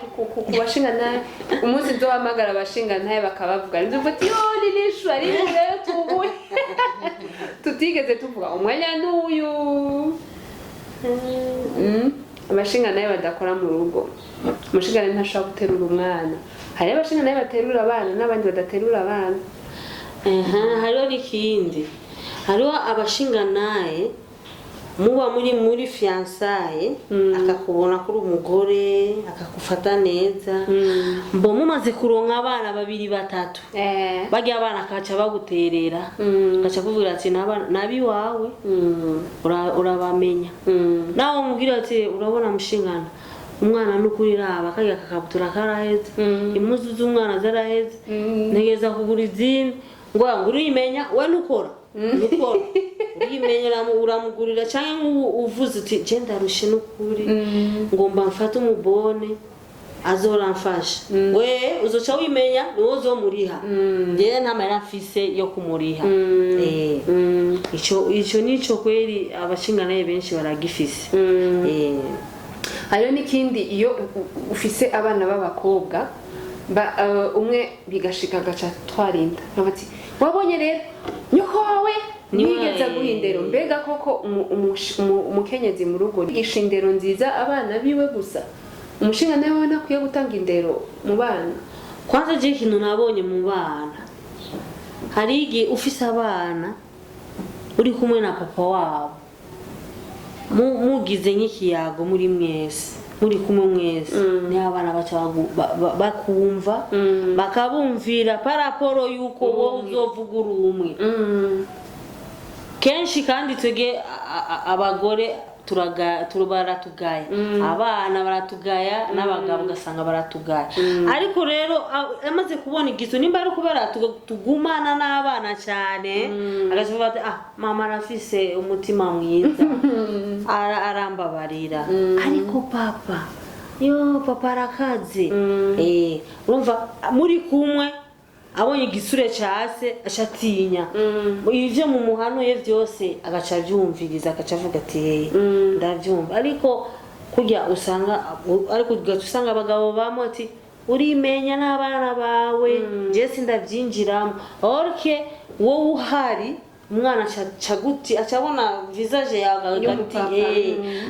kubashinga ntahe umunsi nzohamagara abashinga ntahe bakabavuga nzuvuga ati yo nirishu ari rero tubuye tutigeze tuvuga umwanya n'uyu abashinga ntahe badakora mu rugo umushinga ntahe ntashobora guterura umwana hari abashinga ntahe baterura abana n'abandi badaterura abana hariho n'ikindi hariho abashinga ntahe muba muri fiançaye akakubona kuri umugore akakufata neza mbo mumaze kuronka abana 2 3 bagiye abana akaca baguterera akaca kuvuga ati nabi wawe urabamenya nawe umubwira ati urabona mushingana umwana n'ukuri raba kagiye kakabutura karaheze impuzu z'umwana zaraheze negeza kugura izindi ngo uriyimenya we nukora uriyimenya uramugurira cyangwa uvuze uti je ndarushe n'ukuri ngomba mfate umubone azoramfasha we uzoca wimenya niwo uzomuriha je ntamara mfise yo kumuriha ico nico kweri abashingana benshi baragifise hariho n'ikindi iyo ufise abana b'abakobwa umwe bigashika gaca twarinda bati wabonye rero nyoko wawe nigeza guhindero mbega koko umukenyezi mu rugo yigisha indero nziza abana biwe gusa umushinga nawe nakwiye gutanga indero mu bana kwanza je ikintu nabonye mu bana hari igihe ufise abana uri kumwe na papa wabo mugize nk'ikiyago muri mwese muri kumwe mwese ni abana baca bakumva bakabumvira paraporo yuko wowe uzovuga urumwe kenshi kandi twege abagore baratugaya abana baratugaya n'abagabo ugasanga baratugaya ariko rero amaze kubona igiso nimba ari kubera tugumana n'abana cyane agavuga ati mama arafise umutima mwiza arambabarira ariko papa arakaze urumva muri kumwe abonye igisure cyase ashatinya ivyo mu muhanuye byose agaca byumviriza agaca avuga ati ndavyumva ariko kujya usanga ariko usanga abagabo bamwe ati urimenya n'abana bawe je sindavyinjiramo orke wowe uhari umwana caguti acabona visage yawe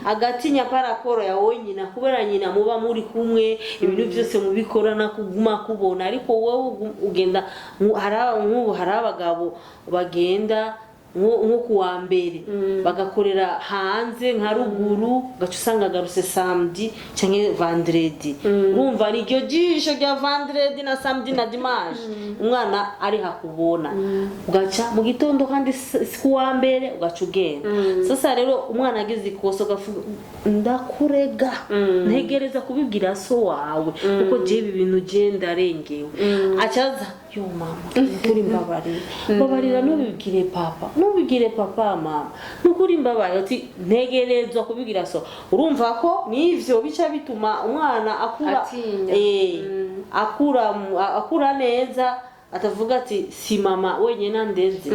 agatinya paraporo yawe nyina kubera nyina muba muri kumwe ibintu byose mubikorana kuguma kubona ariko wowe ugenda hari abagabo bagenda nko kuwa mbere bagakorera hanze nka ruguru gacu usanga garuse samedi canke vendredi urumva ni iryo jisho rya vendredi na samedi na dimanche umwana ari hakubona ugaca mu gitondo kandi kuwa mbere ugaca ugenda sasa rero umwana agize ikoso gafuga ndakurega ntegereza kubibwira so wawe kuko je ibi bintu je ndarengewe acaza yo mama kuri mbabarira nubibwire papa mama nukuri mbabarira ati ntegerezwa kubibwira so urumva ko nivyo bica bituma umwana akura neza atavuga ati si mama wenyine ndeze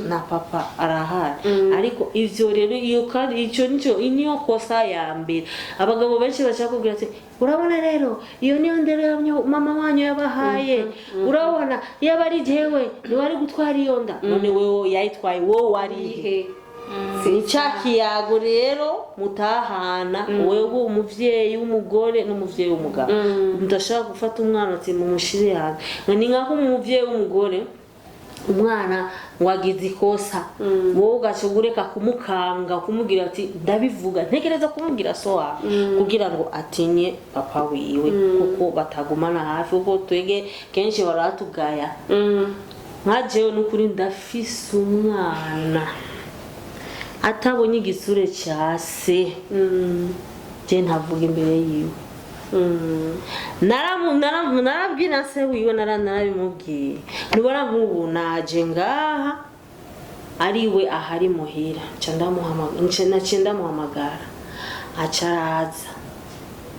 na papa arahari ariko ivyo rero iyo kandi ico niyo kosa ya mbere abagabo benshi bacakubwira ati urabona rero iyo niyo ndero mama wanyu yabahaye urabona yaba ari jewe ni wari gutwara iyo nda none wewe yayitwaye wowe warihe Nicakiyago rero mutahana wewe umuvyeyi w'umugore n'umuvyeyi w'umugabo ndashaka gufata umwana ati mu mushire yanjye ni nkako umuvyeyi w'umugore umwana wagize ikosa wowe ugacugureka kumukanga kumugira ati ndabivuga ntegereza kumubwira so wa kugira ngo atinye papa wiwe kuko batagumana hafi kuko twege kenshi baratugaya nkajewe n'ukuri ndafise umwana atabonye igisure cyase je ntavuga imbere yiwe narabwira se wiwe narabimubwiye nubona nk'ubu naje ngaha ariwe ahari muhira ndamuhamagara acaraza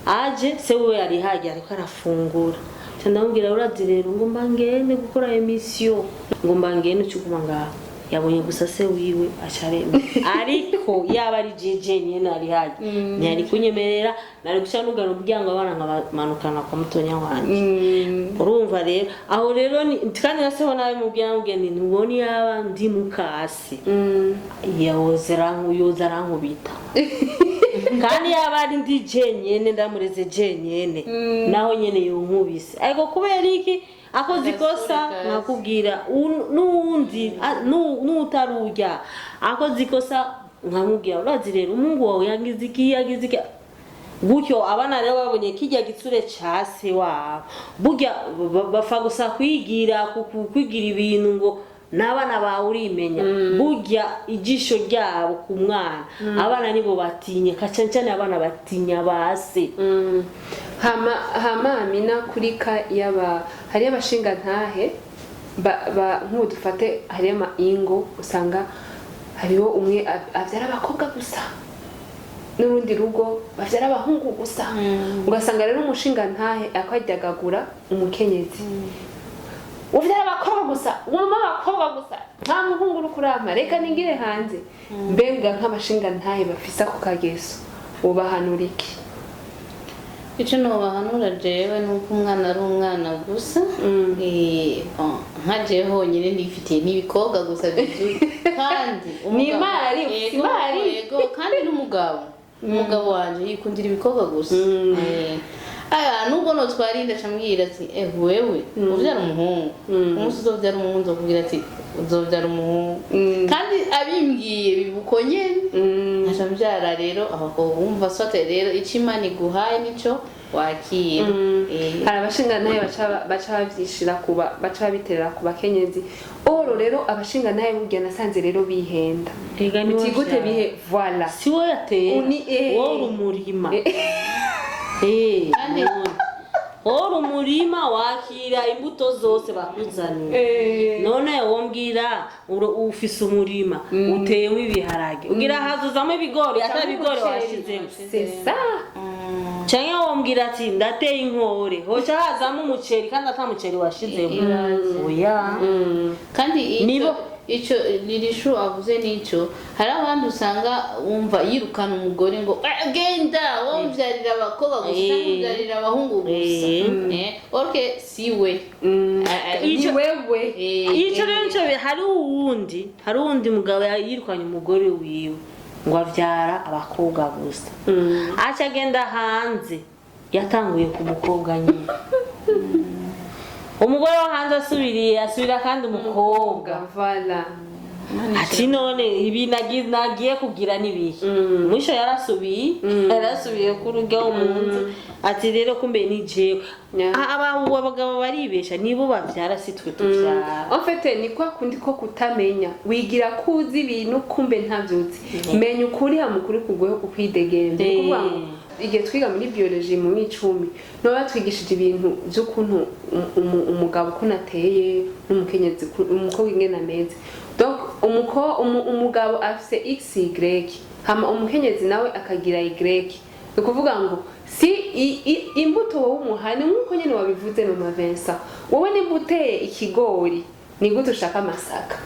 aje se wiwe yari hagiye ariko arafungura ndamubwira urazi rero ngo mbangene gukora emission ngo mbangene ucuguma ngaha yabonye gusa se wiwe acaremba ariko yaba ari jeje nyene ari haje ntiyari kunyemerera nari guca nugana ubyango abana nkamanukana kwa mutonya wanje urumva rero aho rero kandi naseho nawe mubwira mugeni ntuboni yaba ndi mukasi yozera nkubita kandi yaba ari ndi jenyene ndamureze jenyene naho nyene yonkubise ariko kubera iki akoze ikosa nkakubwira nundi nutarujya akoze ikosa nkamubwira urazi rero umuhungu wawe yagize iki gutyo abana rero babonye kijya gitsure cyase wabo burya bafa gusa kwigira ibintu ngo n'abana bawe urimenya burya ijisho ryabo ku mwana abana nibo batinye kacancane abana batinya base hama amina kurika yaba hari abashinga ntahe nk'udufate hari ama ingo usanga hariho umwe avyara abakobwa gusa n'urundi rugo bavyara abahungu gusa ugasanga rero umushinga ntahe akwajyagagura umukenyezi uvyara abakobwa gusa wama abakobwa gusa nta muhungu uri kurama reka ningire hanze mbega nk'abashinga ntahe bafisa ku kageso ubahanura iki icyo nobahanura jewe nuko umwana ari umwana gusa nkaje honyine ndifitiye n'ibikobwa gusa kandi nimari yego kandi n'umugabo wanje yikundira ibikobwa gusa nubwo notwarinda camubwira ati wewe uvyara umuhungu umunsi uzovyara umuhungu nzokubwira ati uzovyara umuhungu kandi abimbwiye bibuko nyene nkaca mvyara rero abakobwa bumva sote rero ico Imana iguhaye nico wakira hari abashinga naye baca bavyishira baca babiterera ku bakenyezi oro rero abashinga naye burya nasanze rero bihenda gute bihe voilà si wowe yateye wowe umurima ora umurima wakira imbuto zose bakuzaniye none wombwira ufise umurima uteyemo ibiharage ugira hazuzamo ibigori atabigori washizemo c'est ça canke wombwira ati ndateye inkore hoca hazamo umuceri kandi atamuceri washizemo oya kandi icyo ririshu avuze n'icyo hari abandi usanga wumva yirukana umugore ngo genda wowe ubyarira abakobwa gusa cyangwa ubyarira abahungu gusa orke si we ni wewe icyo rero nicyo hari uwundi mugabo yirukanye umugore wiwe ngo abyara abakobwa gusa aca agenda hanze yatanguye ku mukobwa nyine umugore wo hanze asubira kandi umukobwa vala ati none ibi nagiye kugira nibihe mwisho yarasubiye ku rugo munzu ati rero kumbe ni jewe abagabo baribesha nibo bavyara si twe tuvyara en fait ni kwa kundi ko kutamenya wigira kuzi ibintu kumbe ntavyuzi menya ukuri hamukuri kugweho kukwidegembya kuvuga ngo igihe twiga muri biology mu mwicumi no batwigishije ibintu by'ukuntu umugabo ukuntu ateye n'umukenyezi umukobwa ingene ameze donc umugabo afise XY hama umukenyezi nawe akagira Y ni kuvuga ngo si imbuto wowe umuhani nk'uko nyine wabivuze no Mavensa wowe nimba uteye ikigori ni gute ushaka amasaka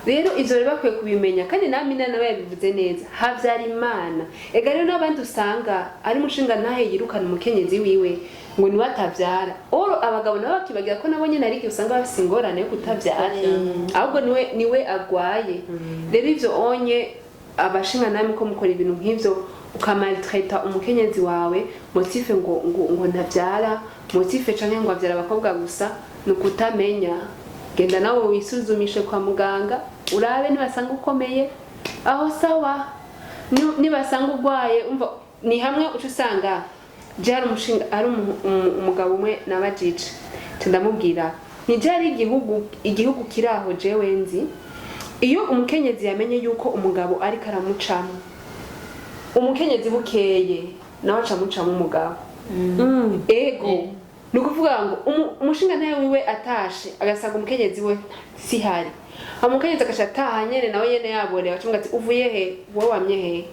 rero ivyo rero bakwiye kubimenya kandi namina nawe yabivuze neza havyara imana ega rero n'abandi usanga ari mushinga ntahe yirukana umukenyezi wiwe ngo ni watavyara oro abagabo nabo bakibagira ko nabo nyene ariko usanga bafise ingorane yo kutavyara ahubwo niwe agwaye rero ivyo onye abashinga namwe ko mukora ibintu nk'ivyo ukamaltraita umukenyezi wawe motife ngo ntavyara motife canke ngo avyara abakobwa gusa nukutamenya genda nawe wisuzumishe kwa muganga urabe nibasanga ukomeye aho sawa nibasanga ugwaye umva ni hamwe uca usanga jari umushinga ari umugabo umwe nabajije ndamubwira ni jari igihugu kiraho jewe nzi iyo umukenyezi yamenye yuko umugabo ari karamucamo umukenyezi bukeye nawe acamucamo umugabo ego nukuvuga ngo umushinga ntaye wiwe atashe agasanga umukenyezi we si hari umukenyezi akashataha nyene nawe yene yabone bacumga ati uvuye he wowe wamye he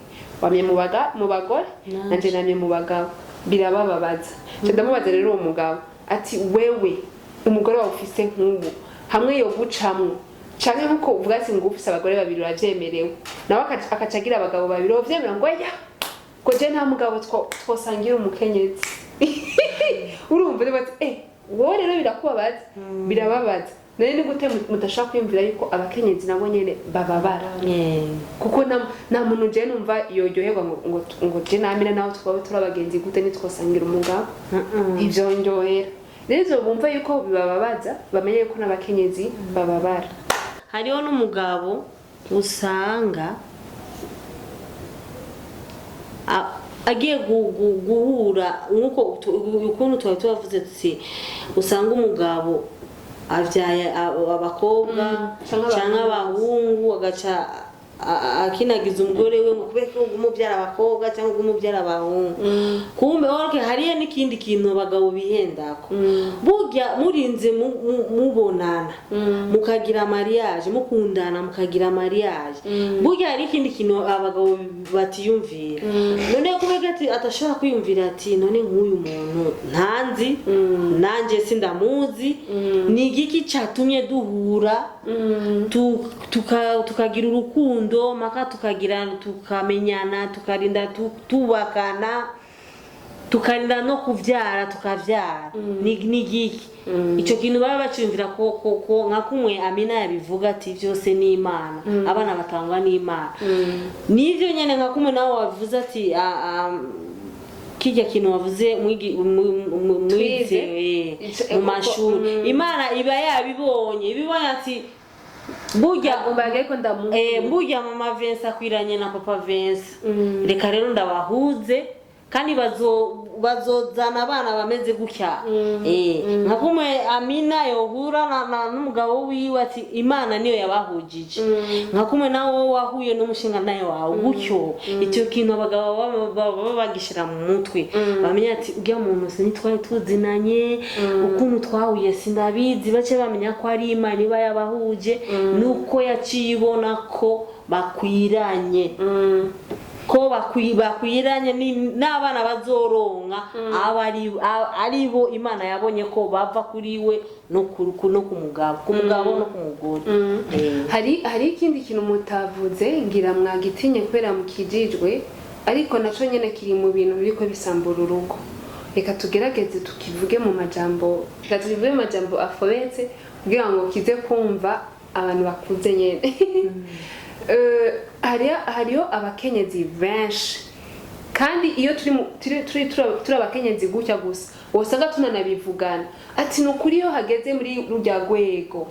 wamye mu bagore nanje namye mu bagabo birabababaza ndamubaza rero uwo mugabo ati wewe umugore wawe ufise nk'ubu hamwe yo gucamwo canke nkuko uvuga ati ngo ufise abagore babiri uravyemerewe nawe akacagira abagabo babiri uvyemera ngo ya ko je nta mugabo twosangira umukenyezi urumva rero bati wowe rero birakubabaza birababaza nari ni gute mudashaka kwiyumvira yuko abakenyezi nabo nyene bababara kuko nta muntu je numva yoryoherwa ngo je namina nawe twaba turabagenzi gute nitwosangira umugabo ivyo ndyohera rero bumva yuko bibababaza bamenye yuko n'abakenyezi bababara hariho n'umugabo usanga agiye guhura nkuko ukuntu twari tubavuze tuti usanga umugabo avyaye abakobwa cyangwa abahungu agaca akinagiza umugore we ngo kubera ko umubyara abakobwa cyangwa umubyara abahungu kumbe orke hariye n'ikindi kintu abagabo bihendako burya murinze mubonana mukagira mariage mukundana mukagira mariage burya hari ikindi kintu abagabo batiyumvira none kubera ati atashobora kwiyumvira ati none nk'uyu muntu ntanzi nanje sindamuzi ni igiki cyatumye duhura tukagira urukundo maka tukamenyana tukarinda tubakana tukarinda no kuvyara tukavyara ni giki ico kintu baba bacumvira ko nka kumwe Amina yabivuga ati byose ni Imana abana batangwa ni Imana nivyo nyene nka kumwe nawe wavuze ati kijya kintu wavuze mwize mu mashuri Imana iba yabibonye ati burya burya mama Vincent akwiranye na papa Vincent reka rero ndabahuze kandi bazozana abana bameze gutya nka kumwe Amina yohura n'umugabo wiwe ati Imana niyo yabahujije nka kumwe nawe wahuye n'umushinga nayo wawe gutyo icyo kintu abagabo baba bagishira mu mutwe bamenya ati ujya muntu sinitwaye tuzinanye ukuntu twahuye sindabizi bace bamenya ko ari Imana iba yabahuje nuko yacibona ko bakwiranye ko bakwiranye n'abana bazoronka ari bo Imana yabonye ko bava kuri we no ku mugabo no ku mugore. hari ikindi kintu mutavuze ngira mwagitinye kubera mukijijwe ariko naco nyene kiri mu bintu biriko bisambura urugo. Reka tugerageze tukivuge mu majambo aforetse kugira ngo kize kumva abantu bakuze nyene. Hariyo abakenyezi benshi kandi iyo turi abakenyezi gutya gusa wosanga tunanabivugana ati nukuri iyo hageze muri rujya rwego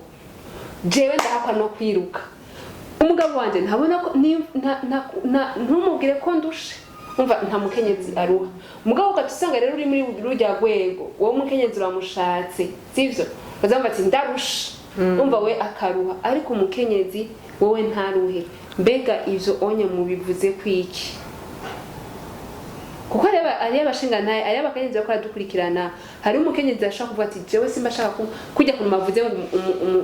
jewe ndahakwa no kwiruka umugabo wanje ntabona ko ntumubwire ko ndushe umva nta mukenyezi aruha umugabo ukatusanga rero uri muri rujya rwego wowe mukenyezi uramushatse sivyo bazamba ati ndarusha umva we akaruha ariko umukenyezi wowe ntaruhe. Mbega ivyo onye mubivuze kwiki? Kuko ari abashinga naye ari abakenyezi bakora dukurikirana hari umukenyezi ashaka kuvuga ati jewe simba shaka kujya ku mavuze ngo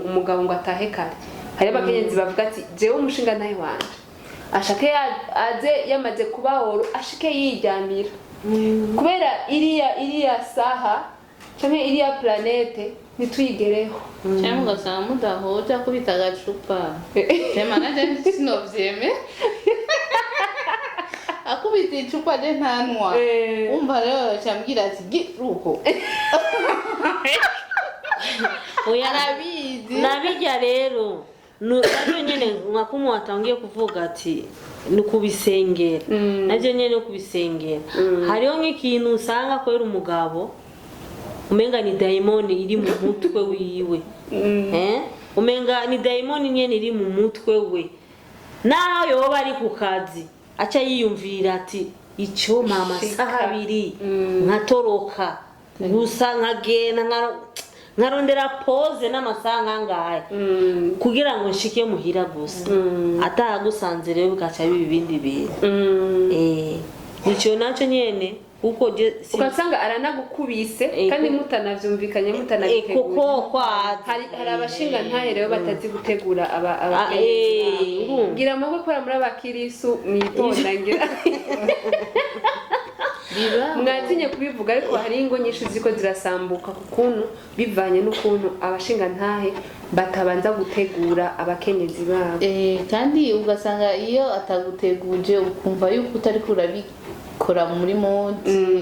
umugabo ngo atahe kare. Hari abakenyezi bavuga ati jewe umushinga naye wanje ashake aze yamaze kubahoro ashike yiryamira kubera iriya saha cyane iriya planete nituyigereho cyangwa ugasanga mudahoja kubita agacupa tema naje sinovyeme akubita icupa je ntanwa umva rero cyambwira ati giruko uyarabizi nabijya rero nabyo nyene mwakumu watangiye kuvuga ati nukubisengera nabyo nyene kubisengera hariho nk'ikintu usanga kwera umugabo umenga ni daimoni iri mu mutwe wiwe umenga ni daimoni nyene iri mu mutwe we naho yoba ari ku kazi acha yiyumvira ati icyo mama saha 2 nkatoroka gusa nkagenda nkarondera pose n'amasaha nkangaye kugira ngo nshike muhira gusa atagusanze rero gacha bibindi bintu nicyo naco nyene uko ukasanga aranagukubise kandi mutanavyumvikanye mutanabiteguye hari abashinga ntahe rero batazi gutegura abakenyezi ngira amaboko kora muri abakirisu mwitonda ngira mwatinye kubivuga ariko hari ingo nyinshi ziko zirasambuka kukuntu bivanye n'ukuntu abashinga ntahe batabanza gutegura abakenyezi babo kandi ugasanga iyo ataguteguje ukumva yuko utari kurabikora muri mode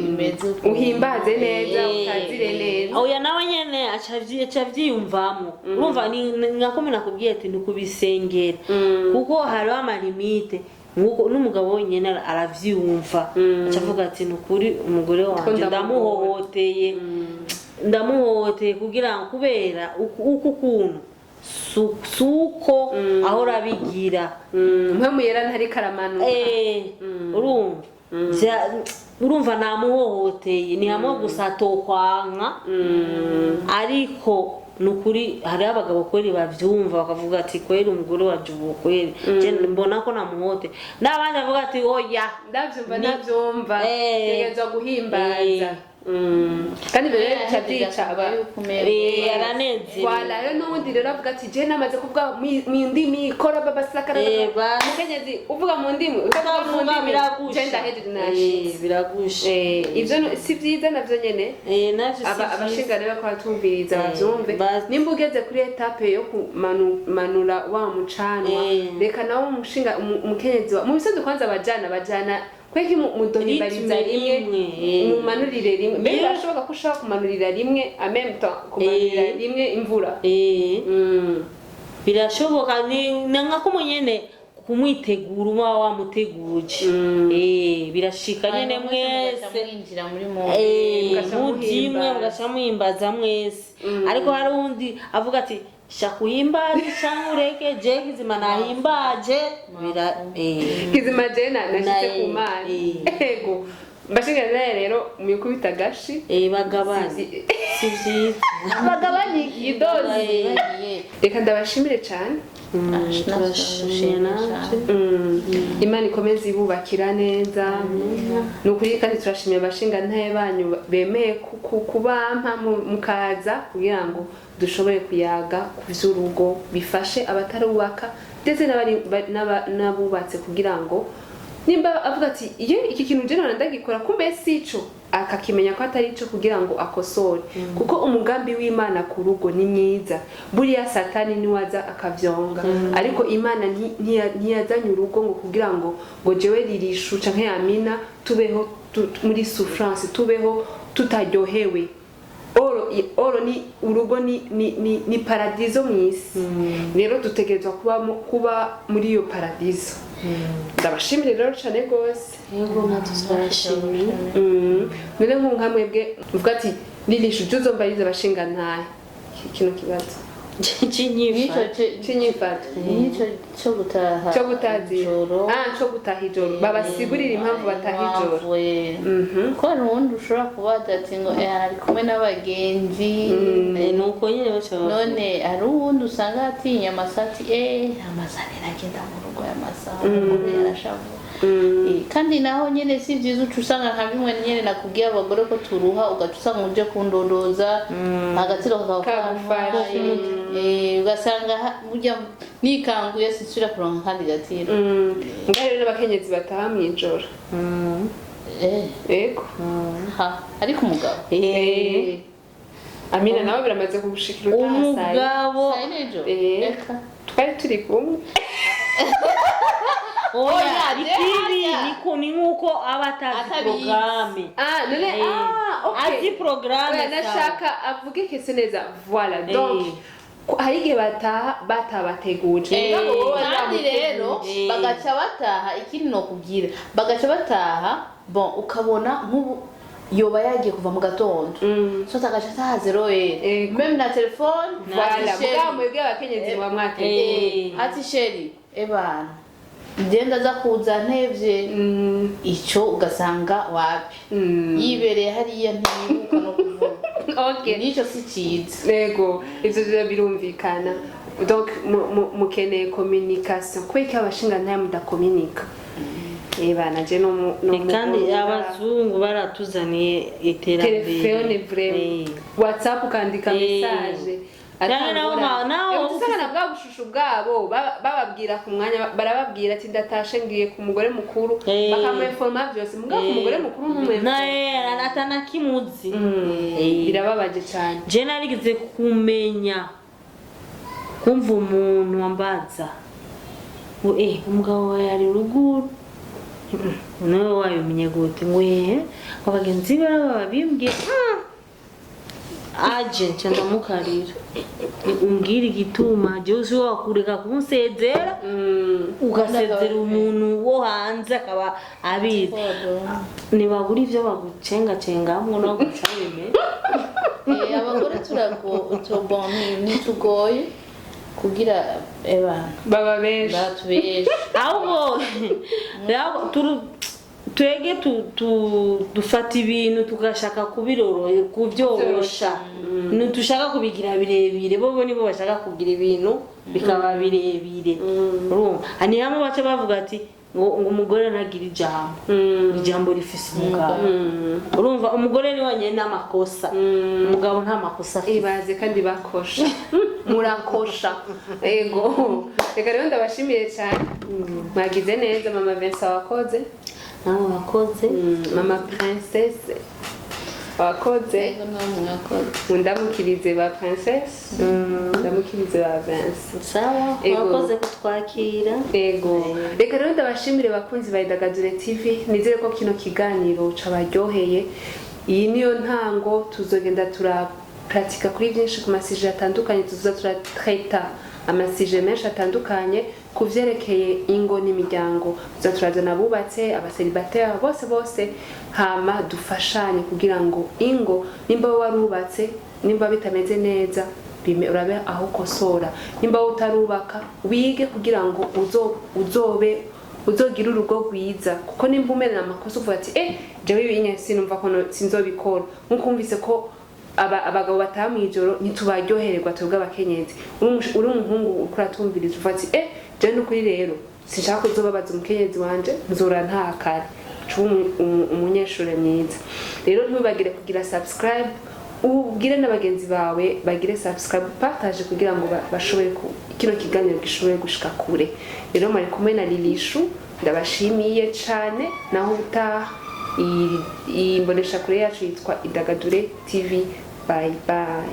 imeze uhimbaze neza ukazire neza oya nawe nyene acavyiyumvamo urumva ngakome nakubwiye ati nikubisengera kuko hari amalimite nguko n'umugabo nyene aravyumva acavuga ati nukuri umugore wanje ndamuhohoteye kugira ngo kubera uku kuntu suko aho rabigira mpemu yera ntari karamanuka urumva namuhohoteye ni hamwe gusa tokwanka ariko nukuri hari abagabo kweli bavyumva bakavuga ati kweli umugore waje ubu kweli je mbona ko namuhote n'abandi bavuga ati oya ndavyumva tegeza guhimbaza kandi bere cyabyica yaraneze wala yo nundi rero avuga ati je namaze kuvuga mu ndimi ikora baba sakara mukenyezi uvuga mu ndimi uvuga mu ndimi genda head nashi biragushe ivyo si byiza navyo nyene navyo abashinga rero ko batumviriza bavyumve nimba ugeze kuri etape yo kumanura wa mucanwa reka nawo umushinga umukenyezi mu bisanzwe kwanza bajana kweki mudohibariza rimwe mumanurire rimwe mbere birashoboka ko ushaka kumanurira rimwe amemta kumanurira rimwe imvura birashoboka ni nkako munyene kumwitegura uba wamuteguje birashika nyene mwese mwinjira muri mode mujimwe mugaca muhimbaza mwese ariko hari undi avuga ati shakuhimbaje shangureke je kizima nahimbaje kizima je nashitse ku mani ego mbashinga rero muyikubita gashi bagabanye sivyi bagabanye idozi reka ndabashimire cyane Imana ikomeze ibubakira neza nukuri kandi turashimiye abashinga ntaye banyu bemeye kubampa mukaza kugira ngo dushobore kuyaga kuvy'urugo bifashe abatarubaka ndetse n'abubatse kugira ngo nimba avuga ati iyo iki kintu je none ndagikora kumbe sico akakimenya ko atari ico kugira ngo akosore kuko umugambi w'Imana ku rugo ni myiza buriya satani ni waza akavyonga ariko Imana ntiyazanye urugo ngo kugira ngo jewe ririshu canke Amina tubeho muri souffrance tubeho tutaryohewe oro ni urugo ni paradiso mwisi rero dutegerezwa kuba muri iyo paradiso ndabashimire rero cyane gose yego natuzashimye none nkunga mwebwe uvuga ati ririshu tuzombariza abashinga ntahe kino kibazo cy'inyifato cyo gutaha ijoro cyo gutaha ijoro babasigurira impamvu bataha ijoro ko n'ubundi ushobora kubaza ati ngo ari kumwe n'abagenzi nuko nyine bacaba none ari uwundi usanga atinya amasati amasani aragenda mu rugo y'amasaha umugore yarashavuye kandi naho nyene si vyiza uca usanga nka bimwe nyene nakubwiye abagore ko turuha ugaca usanga uje kundondoza agatiro kakafana ugasanga burya nikanguye sisubira kuronka kandi gatiro ngaho rero abakenyezi bataha mw'ijoro ego ariko umugabo Amina nawe biramaze kugushikira utahasaye umugabo twari turi kumwe oya ikiri ni nkuko aba atazi programme none okay azi programme nashaka avuge kese neza voilà donc hari igihe batabateguje kandi rero bagaca bataha ikindi no kugira bagaca bataha bon ukabona nk'ubu yoba yagiye kuva mu gatondo so tagacha saa 0 même na telefone voilà mwebwe abakenyezi wa mwake ati sheri ebana ngenda za kuza ntevye ico ugasanga wapi yibereye hariya ntiyibuka no kuvuga okay nico si ciza yego ivyo birumvikana donc mukeneye communication kweka abashinga ntaye mudakomunika bana je no kandi abazungu baratuzaniye iterambere telefone vraiment WhatsApp ukandika message naho usanga bwa bushushu bwabo bababwira ku mwanya barababwira ati ndatashe ngiye ku mugore mukuru bakamuinforma byose mugabo ku mugore mukuru n'umwe naye aratana kimuzi birababaje cyane je narigize kumenya kumva umuntu wambaza umugabo wawe ari ruguru nawe wabimenye gute ngo abagenzi babimbwiye aje ndamukarira umbwira igituma je ushobora kureka kumusezera ugasezera umuntu wo hanze akaba abizi nibagura ivyo bagucengacengamwo no gucabime abagore tugoye kugira baba benshi batubesha ahubwo twege dufata ibintu tugashaka kubyorosha ntushaka kubigira birebire bo nibo bashaka kugira ibintu bikaba birebire urumva hani hamwe bace bavuga ati ngo umugore nagira ijambo rifise umugabo urumva umugore ni wanye n'amakosa umugabo nta makosa ibaze kandi bakosha murakosha ego reka rero ndabashimiye cyane mwagize neza mama Vincent wakoze nawe wakoze mama princesse wakoze ndamukirize ba princesse ndamukirize ba Vincent sawa wakoze kutwakira ego reka rero ndabashimire bakunzi ba Idagadure TV nizere ko kino kiganiro cabaryoheye iyi niyo ntango tuzogenda pratika kuri byinshi ku masije atandukanye tuza turatraita amasije menshi atandukanye kuvyerekeye ingo n'imiryango tuza turazana abubatse abaselibateri bose hama dufashanye kugira ngo ingo nimba warubatse nimba bitameze neza urabe aho kosora nimba utarubaka wige kugira ngo uzogira urugo rwiza kuko nimba umerera amakosa uvuga ati jewe ibinye sinumva ko sinzobikora nkuko umvise ko abagabo bataha mw'ijoro ntitubaryohererwa twebwe abakenyezi uri umuhungu ukora tumviriza uvuga ati je n'ukuri rero sinshaka kuzobabaza umukenyezi wanje nzora ntakare umunyeshuri mwiza rero ntubagire kugira subscribe ubwire n'abagenzi bawe bagire subscribe partage kugira ngo bashobore kino kiganiro gishobore gushika kure rero mari kumwe na Lilishu ndabashimiye cyane naho utaha iyi mboneshakure yacu yitwa Idagadure TV. Bye bye.